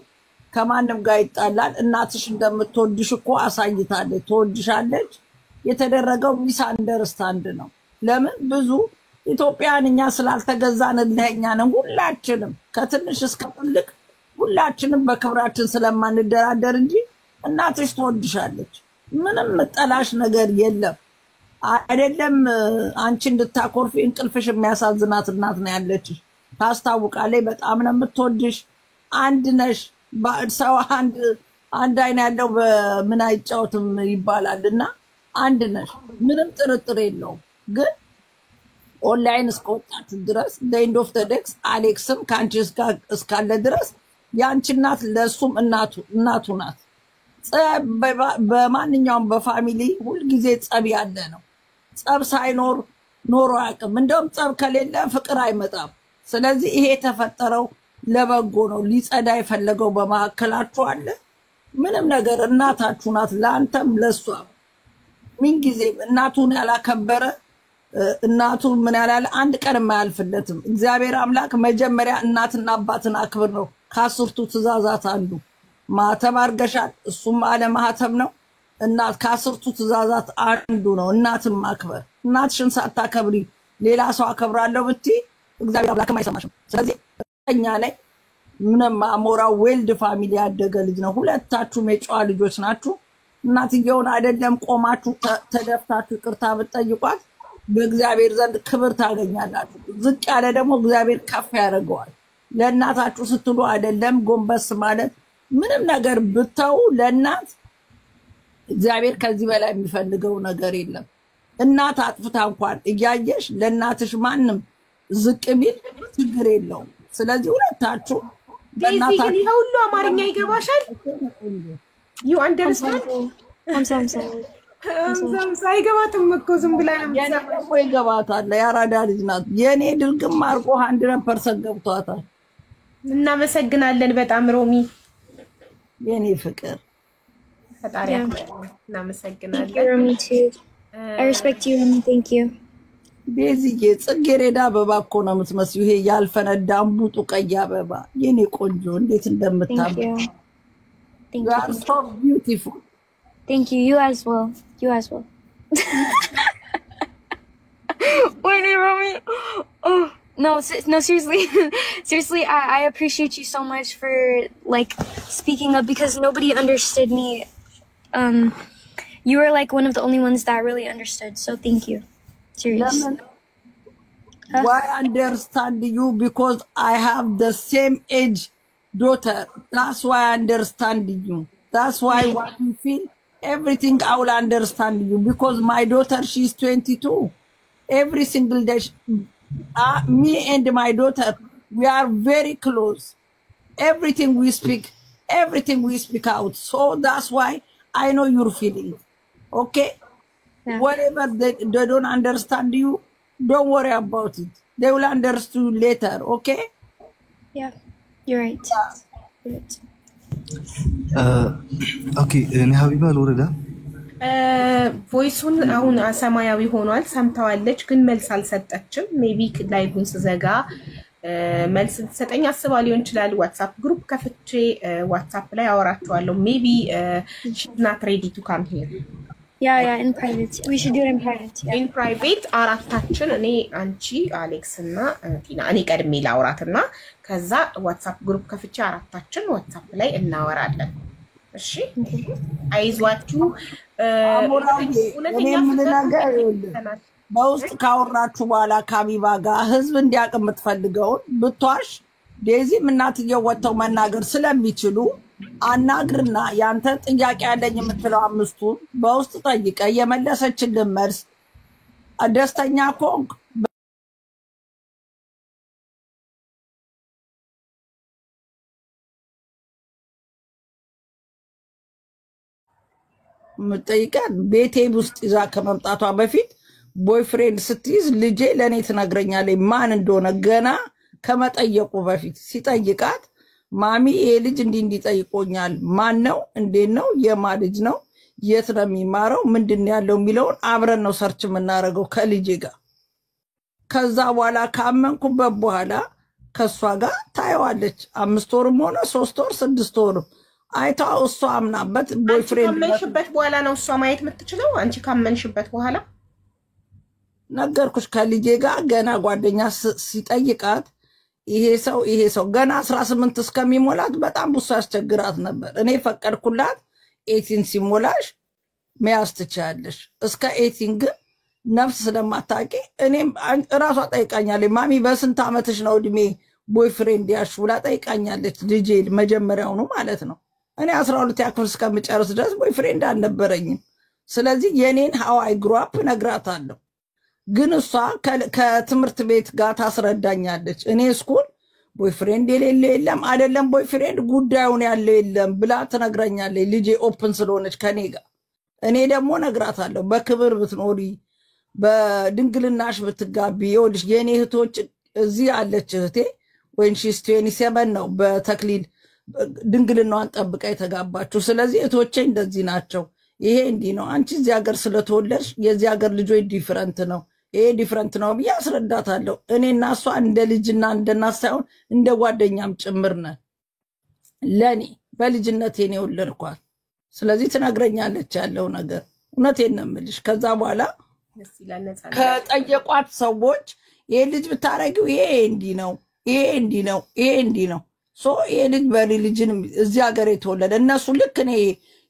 ከማንም ጋር ይጣላል እናትሽ እንደምትወድሽ እኮ አሳይታለች ትወድሻለች የተደረገው ሚስ አንደርስታንድ ነው ለምን ብዙ ኢትዮጵያን እኛ ስላልተገዛንልህኛ ነው ሁላችንም ከትንሽ እስከ ትልቅ ሁላችንም በክብራችን ስለማንደራደር እንጂ እናትሽ ትወድሻለች ምንም ጠላሽ ነገር የለም አይደለም አንቺ እንድታኮርፊ እንቅልፍሽ የሚያሳዝናት እናት ነው ያለችሽ ታስታውቃለች በጣም ነው የምትወድሽ አንድ ነሽ ሰው አንድ አይን ያለው በምን አይጫወትም ይባላልና አንድ ነሽ ምንም ጥርጥር የለውም ግን ኦንላይን እስከወጣችሁ ድረስ ኤንድ ኦፍ ዘ ዴይ አሌክስም ካንቺ እስካለ ድረስ ያንቺ እናት ለሱም እናቱ ናት በማንኛውም በፋሚሊ ሁሉ ጊዜ ጸብ ያለ ነው ጸብ ሳይኖር ኖሮ አያውቅም እንደውም ጸብ ከሌለ ፍቅር አይመጣም ስለዚህ ይሄ ተፈጠረው ለበጎ ነው ሊጸዳ የፈለገው በማከላችሁ አለ ምንም ነገር እናታችሁ ናት ለአንተም ለሷም ምን ጊዜ እናቱን ያላከበረ እናቱ ምን ያላለ አንድ ቀን የማያልፍለትም እግዚአብሔር አምላክ መጀመሪያ እናትና አባትን አክብር ነው ከአስርቱ ትእዛዛት አንዱ ማተብ አርገሻል እሱም አለ ማህተም ነው እናት ከአስርቱ ትእዛዛት አንዱ ነው እናትን ማክበር እናትሽን ሳታከብሪ ሌላ ሰው አከብራለሁ ብትይ እግዚአብሔር አምላክ አይሰማሽም ስለዚህ እኛ ላይ ምንም አሞራው ዌልድ ፋሚሊ ያደገ ልጅ ነው ሁለታችሁም የጨዋ ልጆች ናችሁ እናትየውን አይደለም ቆማችሁ ተደፍታችሁ ይቅርታ ብትጠይቋት በእግዚአብሔር ዘንድ ክብር ታገኛላችሁ ዝቅ ያለ ደግሞ እግዚአብሔር ከፍ ያደርገዋል ለእናታችሁ ስትሉ አይደለም ጎንበስ ማለት ምንም ነገር ብታው ለእናት እግዚአብሔር ከዚህ በላይ የሚፈልገው ነገር የለም እናት አጥፍታ እንኳን እያየሽ ለእናትሽ ማንም ዝቅ ቢል ችግር የለውም ስለዚህ ሁለታችሁ በእናታችሁ ይሄ ሁሉ አማርኛ ይገባሻል you understand ሳይገባትም እኮ ዝም ብላ ነው የምትሰማው ይገባታል ያራዳ ልጅ ናት የኔ ድርግም አርቆ 100% ገብቷታል እናመሰግናለን በጣም ሮሚ የኔ ፍቅር ፈጣሪ Yeah. እናመሰግናለን። Thank you, Romy, too. I respect you, Romy. Thank you. ቤዚዬ ጽጌረዳ አበባ እኮ ነው የምትመስዩ። ይሄ ያልፈነዳ እምቡጡ ቀይ አበባ የኔ ቆንጆ እንዴት Thank እንደምታምር you. Thank you you. are Thank so you. beautiful. Thank you. You as well. You as well. Wait, Romy. Oh no, no, seriously, seriously. I appreciate you so much for like speaking up because nobody understood me. You were like one of the only ones that really understood. So thank you. Serious. Lemon, Huh? why understand you? Because I have the same age daughter. That's why I understand you. That's why what you feel, everything I will understand you. Because my daughter, she's 22. Every single day, me and my daughter, we are very close. Everything we speak out. So that's why I know your feeling. Okay? Yeah. Whatever they don't understand you, don't worry about it. They will understand later, okay? Yeah. You're right. You're right. ኦኬ እኔ ሀቢባ ልወረዳ ቮይሱን አሁን ሰማያዊ ሆኗል ሰምታዋለች ግን መልስ አልሰጠችም ሜቢ ላይቭን ስዘጋ መልስ ልትሰጠኝ አስባ ሊሆን ይችላል ዋትስአፕ ግሩፕ ከፍቼ ዋትስአፕ ላይ አወራቸዋለሁ ሜቢ she's not ready to come here Yeah, in private. We should do it in private. Yeah. in private አራታችን እኔ አንቺ አሌክስ እና ቲና እኔ ቀድሜ ላውራትና ከዛ ዋትስአፕ ግሩፕ ከፍቼ አራታችን ዋትስአፕ ላይ እናወራለን እሺ አይዟችሁ እኔ ምን ነገር በውስጥ ካወራችሁ በኋላ ከሀቢባ ጋር ህዝብ እንዲያውቅ የምትፈልገውን ብቷሽ ዴዚም እናትየው ወጥተው መናገር ስለሚችሉ አናግርና ያንተ ጥያቄ ያለኝ የምትለው አምስቱን በውስጥ ጠይቀ የመለሰችልን መልስ ደስተኛ ኮንክ ምጠይቀን ቤቴ ውስጥ ይዛ ከመምጣቷ በፊት ቦይፍሬንድ ስትይዝ ልጄ ለኔ ትነግረኛለች ማን እንደሆነ ገና ከመጠየቁ በፊት ሲጠይቃት ማሚ ይሄ ልጅ እንዲጠይቆኛል ማን ነው እንዴት ነው የማ ልጅ ነው የት ነው የሚማረው ምንድነው ያለው የሚለውን አብረን ነው ሰርች የምናደርገው ከልጄ ጋር ከዛ በኋላ ካመንኩበት በኋላ ከሷ ጋር ታየዋለች 5 ወርም ሆነ 3 ወር 6 ወር አይታ እሷ አምናበት ቦይፍሬንድ ካመንሽበት በኋላ ነው እሷ ማየት የምትችለው አንቺ ካመንሽበት በኋላ ነገርኩሽ ከልጄ ጋር ገና ጓደኛ ሲጠይቃት ይሄ ሰው ገና 18 እስከሚሞላት በጣም ብዙ ያስቸግራት ነበር እኔ ፈቀድኩላት 18 ሲሞላሽ መያዝ ትችያለሽ እስከ 18 ግን ነፍስ ስለማታውቂ እኔም ራሷ ጠይቃኛለች ማሚ በስንት አመትሽ ነው እድሜ ቦይፍሬንድ ያሽ ብላ ጠይቃኛለች ልጄ መጀመሪያውኑ ማለት ነው እኔ 12 ያክፍል እስከምጨርስ ድረስ ቦይፍሬንድ አልነበረኝም ስለዚህ የኔን how I grew up ነግራታለሁ ግን እሷ ከትምህርት ቤት ጋር ታስረዳኛለች እኔ ስኩል ቦይፍሬንድ የለም አይደለም ቦይፍሬንድ ጉዳዩን ያለው የለም ብላ ትነግረኛለች ልጄ ኦፕን ስለሆነች ከኔ ጋር እኔ ደግሞ ነግራታለሁ በክብር ብትኖሪ በድንግልናሽ ብትጋቢ ይኸውልሽ የኔ እህቶች እዚህ አለች እህቴ when she's 27 ነው በተክሊል ድንግልናዋን ጠብቃ የተጋባችው ስለዚህ እህቶቼ እንደዚህ ናቸው ይሄ እንዲህ ነው አንቺ እዚህ ሀገር ስለተወለድሽ የዚህ ሀገር ልጆች ዲፈረንት ነው ይሄ ዲፈረንት ነው ብዬ አስረዳታለሁ እኔና እሷ እንደ ልጅና እንደናት ሳይሆን እንደ ጓደኛም ጭምር ነን ለኔ በልጅነቴ ነው የወለድኳት ስለዚህ ትነግረኛለች ያለው ነገር እውነቴን ነው የምልሽ ከዛ በኋላ ከጠየቋት ሰዎች ይሄ ልጅ ብታረጊው ይሄ እንዲህ ነው ይሄ እንዲህ ነው ይሄ እንዲህ ነው ሶ ይሄ ልጅ በሪሊጅን እዚህ ሀገር የተወለደ እነሱ ልክ እኔ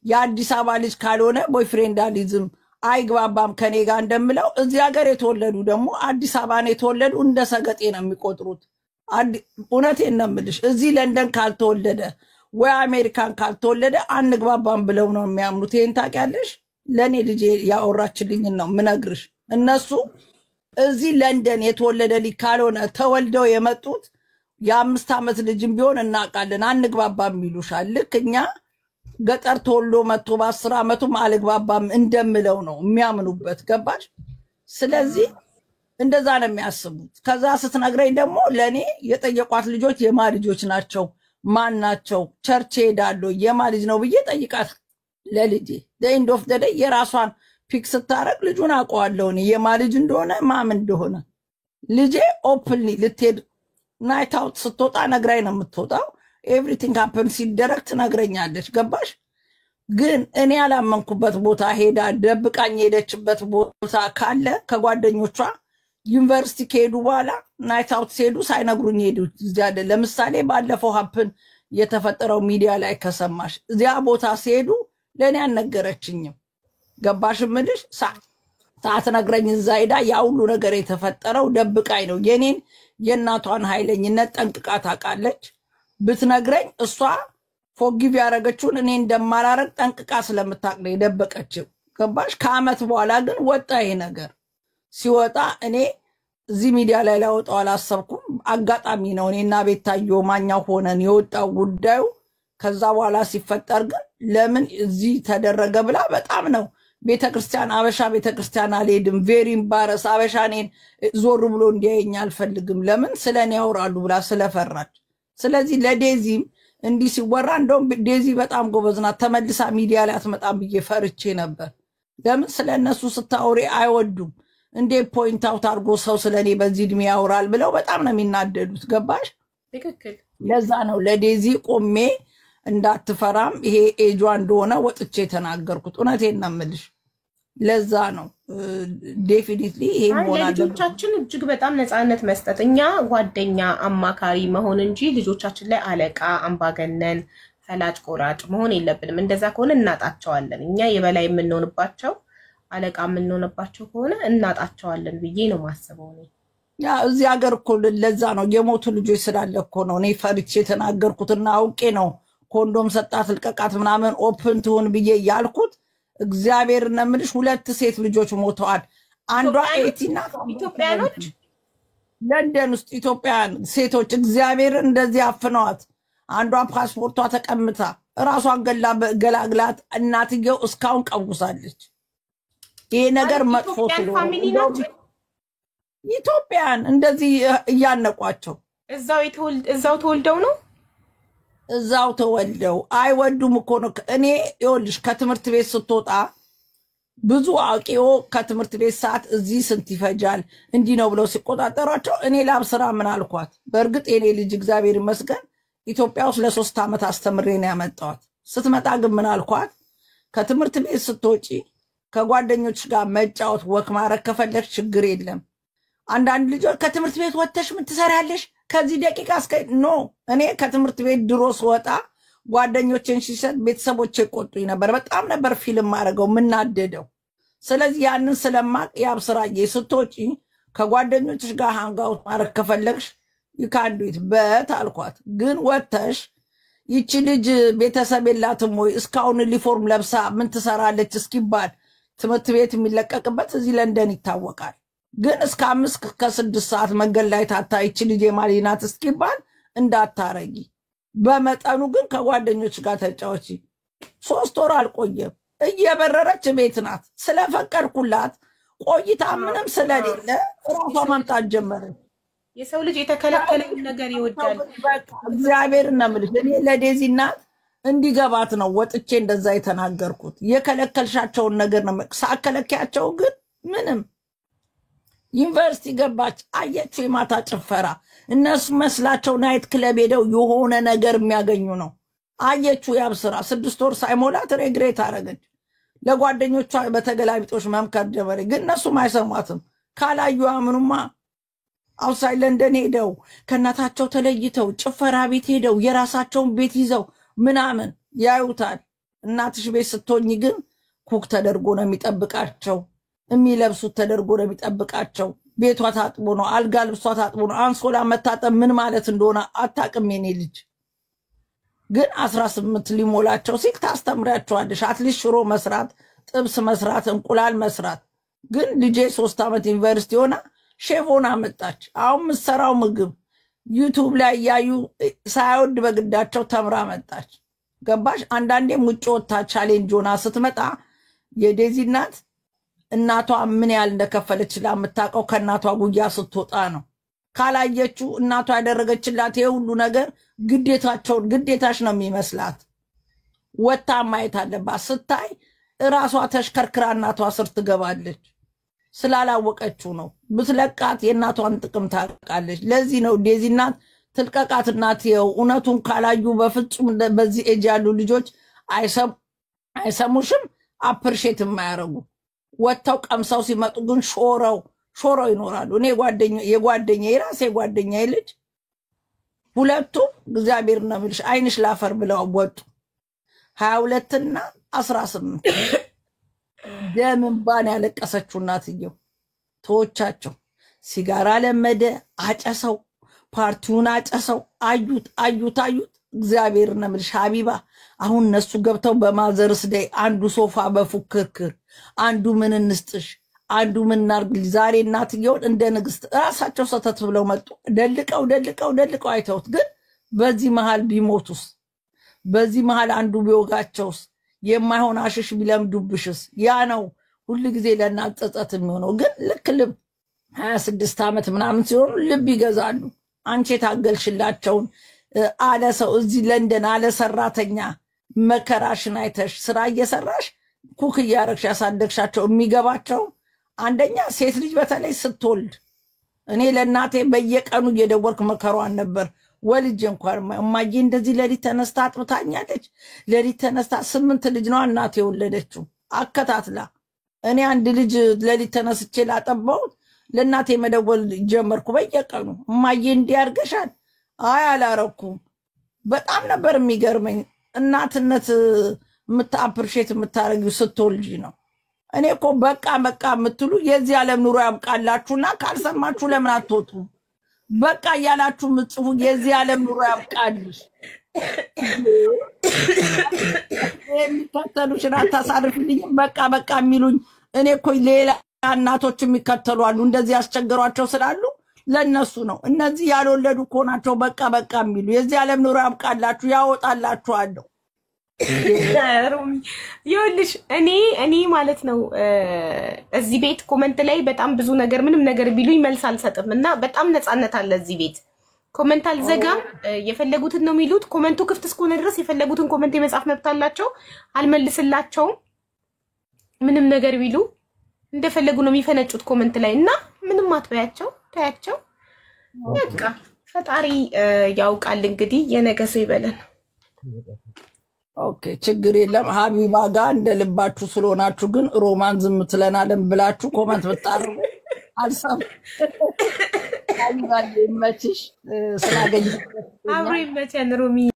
የአዲስ አበባ ልጅ ካልሆነ ቦይፍሬንዳሊዝም አይግባባም ከኔ ጋር እንደምለው እዚህ ሀገር የተወለዱ ደግሞ አዲስ አበባ ነው የተወለዱ እንደ ሰገጤ ነው የሚቆጥሩት እውነቴን ነው የምልሽ እዚህ ለንደን ካልተወለደ ወይ አሜሪካን ካልተወለደ አንግባባም ብለው ነው የሚያምኑት ይሄን ታውቂያለሽ ለኔ ልጅ ያወራችልኝ ነው ምነግርሽ እነሱ እዚህ ለንደን የተወለደ ልጅ ካልሆነ ተወልደው የመጡት የ5 ዓመት ልጅም ቢሆን እናቃለን አንግባባም ይሉሻል ልክ እኛ ገጠር ተወልዶ መጥቶ በ10 ዓመቱ አልግባባም እንደምለው ነው የሚያምኑበት ገባሽ ስለዚህ እንደዛ ነው የሚያስቡት ከዛ ስትነግረኝ ደግሞ ለኔ የጠየቋት ልጆች የማ ልጆች ናቸው ማን ናቸው ቸርች ሄዳለሁ የማ ልጅ ነው ብዬ ጠይቃት ለልጄ ኤንድ ኦፍ ዘ ዴይ የራሷን ፒክ ስታረግ ልጁን አውቀዋለሁ እኔ የማ ልጅ እንደሆነ ማም እንደሆነ ልጄ ኦፕንሊ ልትሄድ ናይት አውት ስትወጣ ነግራኝ ነው የምትወጣው ኤቭሪቲንግ ሃፕን ሲደረግ ትነግረኛለች ገባሽ ግን እኔ ያላመንኩበት ቦታ ሄዳ ደብቃኝ ሄደችበት ቦታ ካለ ከጓደኞቿ ዩኒቨርሲቲ ከሄዱ በኋላ ናይት አውት ሲሄዱ ሳይነግሩኝ ሄዱ ይዛለ ለምሳሌ ባለፈው ሃፕን የተፈጠረው ሚዲያ ላይ ከሰማሽ እዚያ ቦታ ሲሄዱ ለኔ አልነገረችኝም ገባሽ ምልሽ ሳትነግረኝ እዛ ሄዳ ያ ሁሉ ነገር የተፈጠረው ደብቃኝ ነው የኔን የእናቷን ኃይለኝነት ጠንቅቃ ታውቃለች ብትነግረኝ እሷ ፎርጊቭ ያረጋችሁን እኔ እንደማላረግ ጠንቅቃ ስለምታውቅ ነው የደበቀችው ገባሽ ከአመት በኋላ ግን ወጣ ይሄ ነገር ሲወጣ እኔ እዚህ ሚዲያ ላይ ላወጣው አላሰብኩም አጋጣሚ ነው እኔና ቤታዮ ማኛው ሆነን የወጣው ጉዳዩ ከዛ በኋላ ሲፈጠር ግን ለምን እዚህ ተደረገ ብላ በጣም ነው ቤተክርስቲያን አበሻ ቤተክርስቲያን አልሄድም ቬሪ ኢምባረስ አበሻኔን ዞር ብሎ እንዲያየኝ አልፈልግም ለምን ስለኔ ያወራሉ ብላ ስለፈራች ስለዚህ ለዴዚም እንዲህ ሲወራ እንደውም ዴዚ በጣም ጎበዝና ተመልሳ ሚዲያ ላይ አትመጣም ብዬ ፈርቼ ነበር ለምን ስለነሱ ስታወሪ አይወዱም እንዴ ፖይንት አውት አርጎ ሰው ስለኔ በዚህ እድሜ ያወራል ብለው በጣም ነው የሚናደዱት ገባሽ ትክክል ለዛ ነው ለዴዚ ቆሜ እንዳትፈራም ይሄ ኤጇ እንደሆነ ወጥቼ ተናገርኩት እውነቴን ነው የምልሽ ለዛ ነው ዴፊኒትሊ ይሄ ሞና ልጆቻችን እጅግ በጣም ነፃነት መስጠት እኛ ጓደኛ አማካሪ መሆን እንጂ ልጆቻችን ላይ አለቃ አምባገነን ፈላጭ ቆራጭ መሆን የለብንም እንደዛ ከሆነ እናጣቸዋለን እኛ የበላይ የምንሆንባቸው አለቃ የምንሆንባቸው ከሆነ እናጣቸዋለን ብዬ ነው ማስበው ነው ያ እዚህ ሀገር እኮ ለዛ ነው የሞቱ ልጆች ስላለ እኮ ነው እኔ ፈርቼ ተናገርኩትና አውቄ ነው ኮንዶም ሰጣት ልቀቃት ምናምን ኦፕን ትሆን ብዬ ያልኩት እግዚአብሔር ነምልሽ ሁለት ሴት ልጆች ሞተዋል አንዷ ኤቲና ኢትዮጵያኖች ለንደን ውስጥ ኢትዮጵያን ሴቶች እግዚአብሔር እንደዚህ አፍነዋት አንዷ ፓስፖርቷ ተቀምጣ ራሷን ገላግላት እናትየው እስካሁን ቀውሳለች ይሄ ነገር መጥፎ ነው ኢትዮጵያን እንደዚህ እያነቋቸው እዛው ተወልደው ነው እዛው ተወልደው አይወዱም እኮ ነው እኔ ይኸውልሽ ከትምህርት ቤት ስትወጣ ብዙ አውቄው ከትምህርት ቤት ሰዓት እዚህ ስንት ይፈጃል እንዲህ ነው ብለው ሲቆጣጠሯቸው እኔ ላብስራ ምን አልኳት በእርግጥ የኔ ልጅ እግዚአብሔር ይመስገን ኢትዮጵያ ውስጥ ለ3 አመት አስተምሬ ነው ያመጣኋት ስትመጣ ግን ምን አልኳት ከትምህርት ቤት ስትወጪ ከጓደኞች ጋር መጫወት ወክ ማረግ ከፈለግሽ ችግር የለም አንዳንድ ልጆች ከትምህርት ቤት ወጥተሽ ምን ትሰሪያለሽ ከዚህ ደቂቃ እስከ ኖ እኔ ከትምህርት ቤት ድሮ ስወጣ ጓደኞችን ሲሰጥ ቤተሰቦቼ ቆጡኝ ነበር በጣም ነበር ፊልም ማረገው ምናደደው ስለዚህ ያንን ስለማቅ ያብስራዬ ስትወጪ ከጓደኞችሽ ጋር ሃንጋውት ማረግ ከፈለግሽ ይካንዱት በታልኳት ግን ወጥተሽ ይቺ ልጅ ቤተሰብ የላትም ወይ እስካሁን ዩኒፎርም ለብሳ ምን ትሰራለች እስኪባል ትምህርት ቤት የሚለቀቅበት እዚህ ለንደን ይታወቃል ግን እስከ 5 ከ6 ሰዓት መንገድ ላይ ታታይች ልጅ የማሊናት እስኪባል እንዳታረጊ በመጠኑ ግን ከጓደኞች ጋር ተጫወቺ 3 ወር አልቆየም እየበረረች ቤት ናት ስለፈቀድኩላት ቆይታ ምንም ስለሌለ ራሷ ማምጣት ጀመረች የሰው ልጅ የተከለከለው ነገር ይወዳል እግዚአብሔር እናምልሽ እኔ ለዴዚ እናት እንዲገባት ነው ወጥቼ እንደዛ የተናገርኩት የከለከልሻቸውን ነገር ነው ሳከለከያቸው ግን ምንም ዩኒቨርሲቲ ገባች አየች የማታ ጭፈራ እነሱ መስላቸው ናይት ክለብ ሄደው የሆነ ነገር የሚያገኙ ነው አየቹ ያብስራ 6 ወር ሳይሞላት ሬግሬት አረገች ለጓደኞቿ በተገላቢጦሽ መምከር ጀመረ ግን እነሱ ማይሰማትም ካላዩ አምኑማ አውትሳይድ ለንደን ሄደው ከናታቸው ተለይተው ጭፈራ ቤት ሄደው የራሳቸውን ቤት ይዘው ምናምን ያዩታል እናትሽ ቤት ስትሆኚ ግን ኩክ ተደርጎ ነው የሚጠብቃቸው የሚለብሱት ተደርጎ ነው የሚጠብቃቸው ቤቷ ታጥቦ ነው አልጋ ልብሷ ታጥቦ ነው አንሶላ መታጠብ ምን ማለት እንደሆነ አታቅም የኔ ልጅ ግን 18 ሊሞላቸው ሲል ታስተምራቸዋለሽ አትሊስት ሽሮ መስራት ጥብስ መስራት እንቁላል መስራት ግን ልጄ 3 አመት ዩኒቨርሲቲ ሆና ሼፎና መጣች አሁን ምሰራው ምግብ ዩቲዩብ ላይ ያዩ ሳይወድ በግዳቸው ተምራ መጣች ገባሽ አንዳንዴ ሙጮታ ቻሌንጅ ሆና ስትመጣ የዴዚ እናቷ ምን ያህል እንደከፈለች ለምታቀው ከናቷ ጉያ ስትወጣ ነው ካላየችው እናቷ ያደረገችላት የሁሉ ነገር ግዴታሽ ነው የሚመስላት ወታ ማየት አለባት ስታይ ራሷ ተሽከርክራ እናቷ ስር ትገባለች ስላላወቀችው ነው ብትለቃት የእናቷን ጥቅም ታውቃለች ለዚህ ነው ዴዚ እናት ትልቀቃት እናት ይው እውነቱን ካላዩ በፍጹም በዚህ ኤጅ ያሉ ልጆች አይሰሙሽም አፕሪሼት የማያረጉ ወጣው ቀምሰው ሲመጡ ግን ሾረው ይኖራሉ እኔ የጓደኛ የራሴ ጓደኛ ልጅ ሁለቱ እግዚአብሔር ነው የሚልሽ አይንሽ ላፈር ብለው ወጡ 22 እና 18 ደምን ባን ያለቀሰችው እናትየው ተወቻቸው ሲጋራ ለመደ አጨሰው ፓርቲውን አጨሰው አዩት እግዚአብሔር ነው የሚልሽ ሀቢባ አሁን እነሱ ገብተው በማዘርስ ዴይ አንዱ ሶፋ በፉክክር አንዱ ምን እንስጥሽ አንዱ ምን እናርግ ዛሬ እናትየው እንደ ንግስት ራሳቸው ሰተት ብለው መጡ ደልቀው አይተውት ግን በዚህ መሃል ቢሞቱስ በዚህ መሃል አንዱ ቢወጋቸውስ የማይሆን አሽሽ ቢለምዱብሽስ ያ ነው ሁሉ ጊዜ ለእናት ጸጸት የሚሆነው ግን ልክ ልብ 26 ዓመት ምናምን ሲሆኑ ልብ ይገዛሉ አንቺ ታገልሽላቸውን አለ ሰው እዚህ ለንደን አለ ሰራተኛ መከራሽን አይተሽ ስራ እየሰራሽ ኩክ እያረግሽ ያሳደግሻቸው የሚገባቸው አንደኛ ሴት ልጅ በተለይ ስትወልድ እኔ ለእናቴ በየቀኑ እየደወልኩ መከሯን ነበር ወልጅ እንኳን ማዬ እንደዚህ ለሊት ተነስታ አጥብታኛለች ለሊት ተነስታ 8 ልጅ ነው እናቴ ወለደችው አከታትላ እኔ አንድ ልጅ ለሊት ተነስቼ ላጠባው ለእናቴ መደወል ጀመርኩ በየቀኑ ማዬ እንዲያርገሻል አይ አላረኩም በጣም ነበር የሚገርመኝ እናትነት አፕሪሼት የምታረጊው ስትወልጂ ነው እኔ እኮ በቃ የምትሉ የዚህ ዓለም ኑሮ ያብቃላችሁና ካልሰማችሁ ለምን አትወጡ በቃ ያላችሁ ምጽፉ የዚህ ዓለም ኑሮ ያብቃልሽ የሚከተሉሽ አታሳርፍልኝ በቃ የሚሉኝ እኔ እኮ ሌላ እናቶች የሚከተሉ አሉ እንደዚህ ያስቸገሯቸው ስላሉ ለነሱ ነው እነዚህ ያልወለዱ ኮናቸው በቃ የሚሉ የዚህ ዓለም ኑሮ ያብቃላችሁ ያወጣላችኋለሁ ሮሚ ይኸውልሽ እኔ ማለት ነው እዚህ ቤት ኮሜንት ላይ በጣም ብዙ ነገር ምንም ነገር ቢሉኝ መልስ አልሰጥም እና በጣም ነፃነት አለ እዚህ ቤት ኮሜንት አልዘጋም የፈለጉትን ነው የሚሉት ኮሜንቱ ክፍት እስከሆነ ድረስ የፈለጉትን ኮሜንት የመጻፍ መብት አላቸው አልመልስላቸውም ምንም ነገር ቢሉ እንደፈለጉ ነው የሚፈነጩት ኮሜንት ላይ እና ምንም አትበያቸው ታያቸው በቃ ፈጣሪ ያውቃል እንግዲህ የነገ ሰው ይበለን ኦኬ ችግር የለም ሀቢባ ጋር እንደልባችሁ ስለሆናችሁ ግን ሮማን ዝም ትለናለን ብላችሁ ኮሜንት ብታርጉ አልሰም ሀቢባ ይመችሽ ስላገኘሽ አብሮ ይመቸን ሮሚ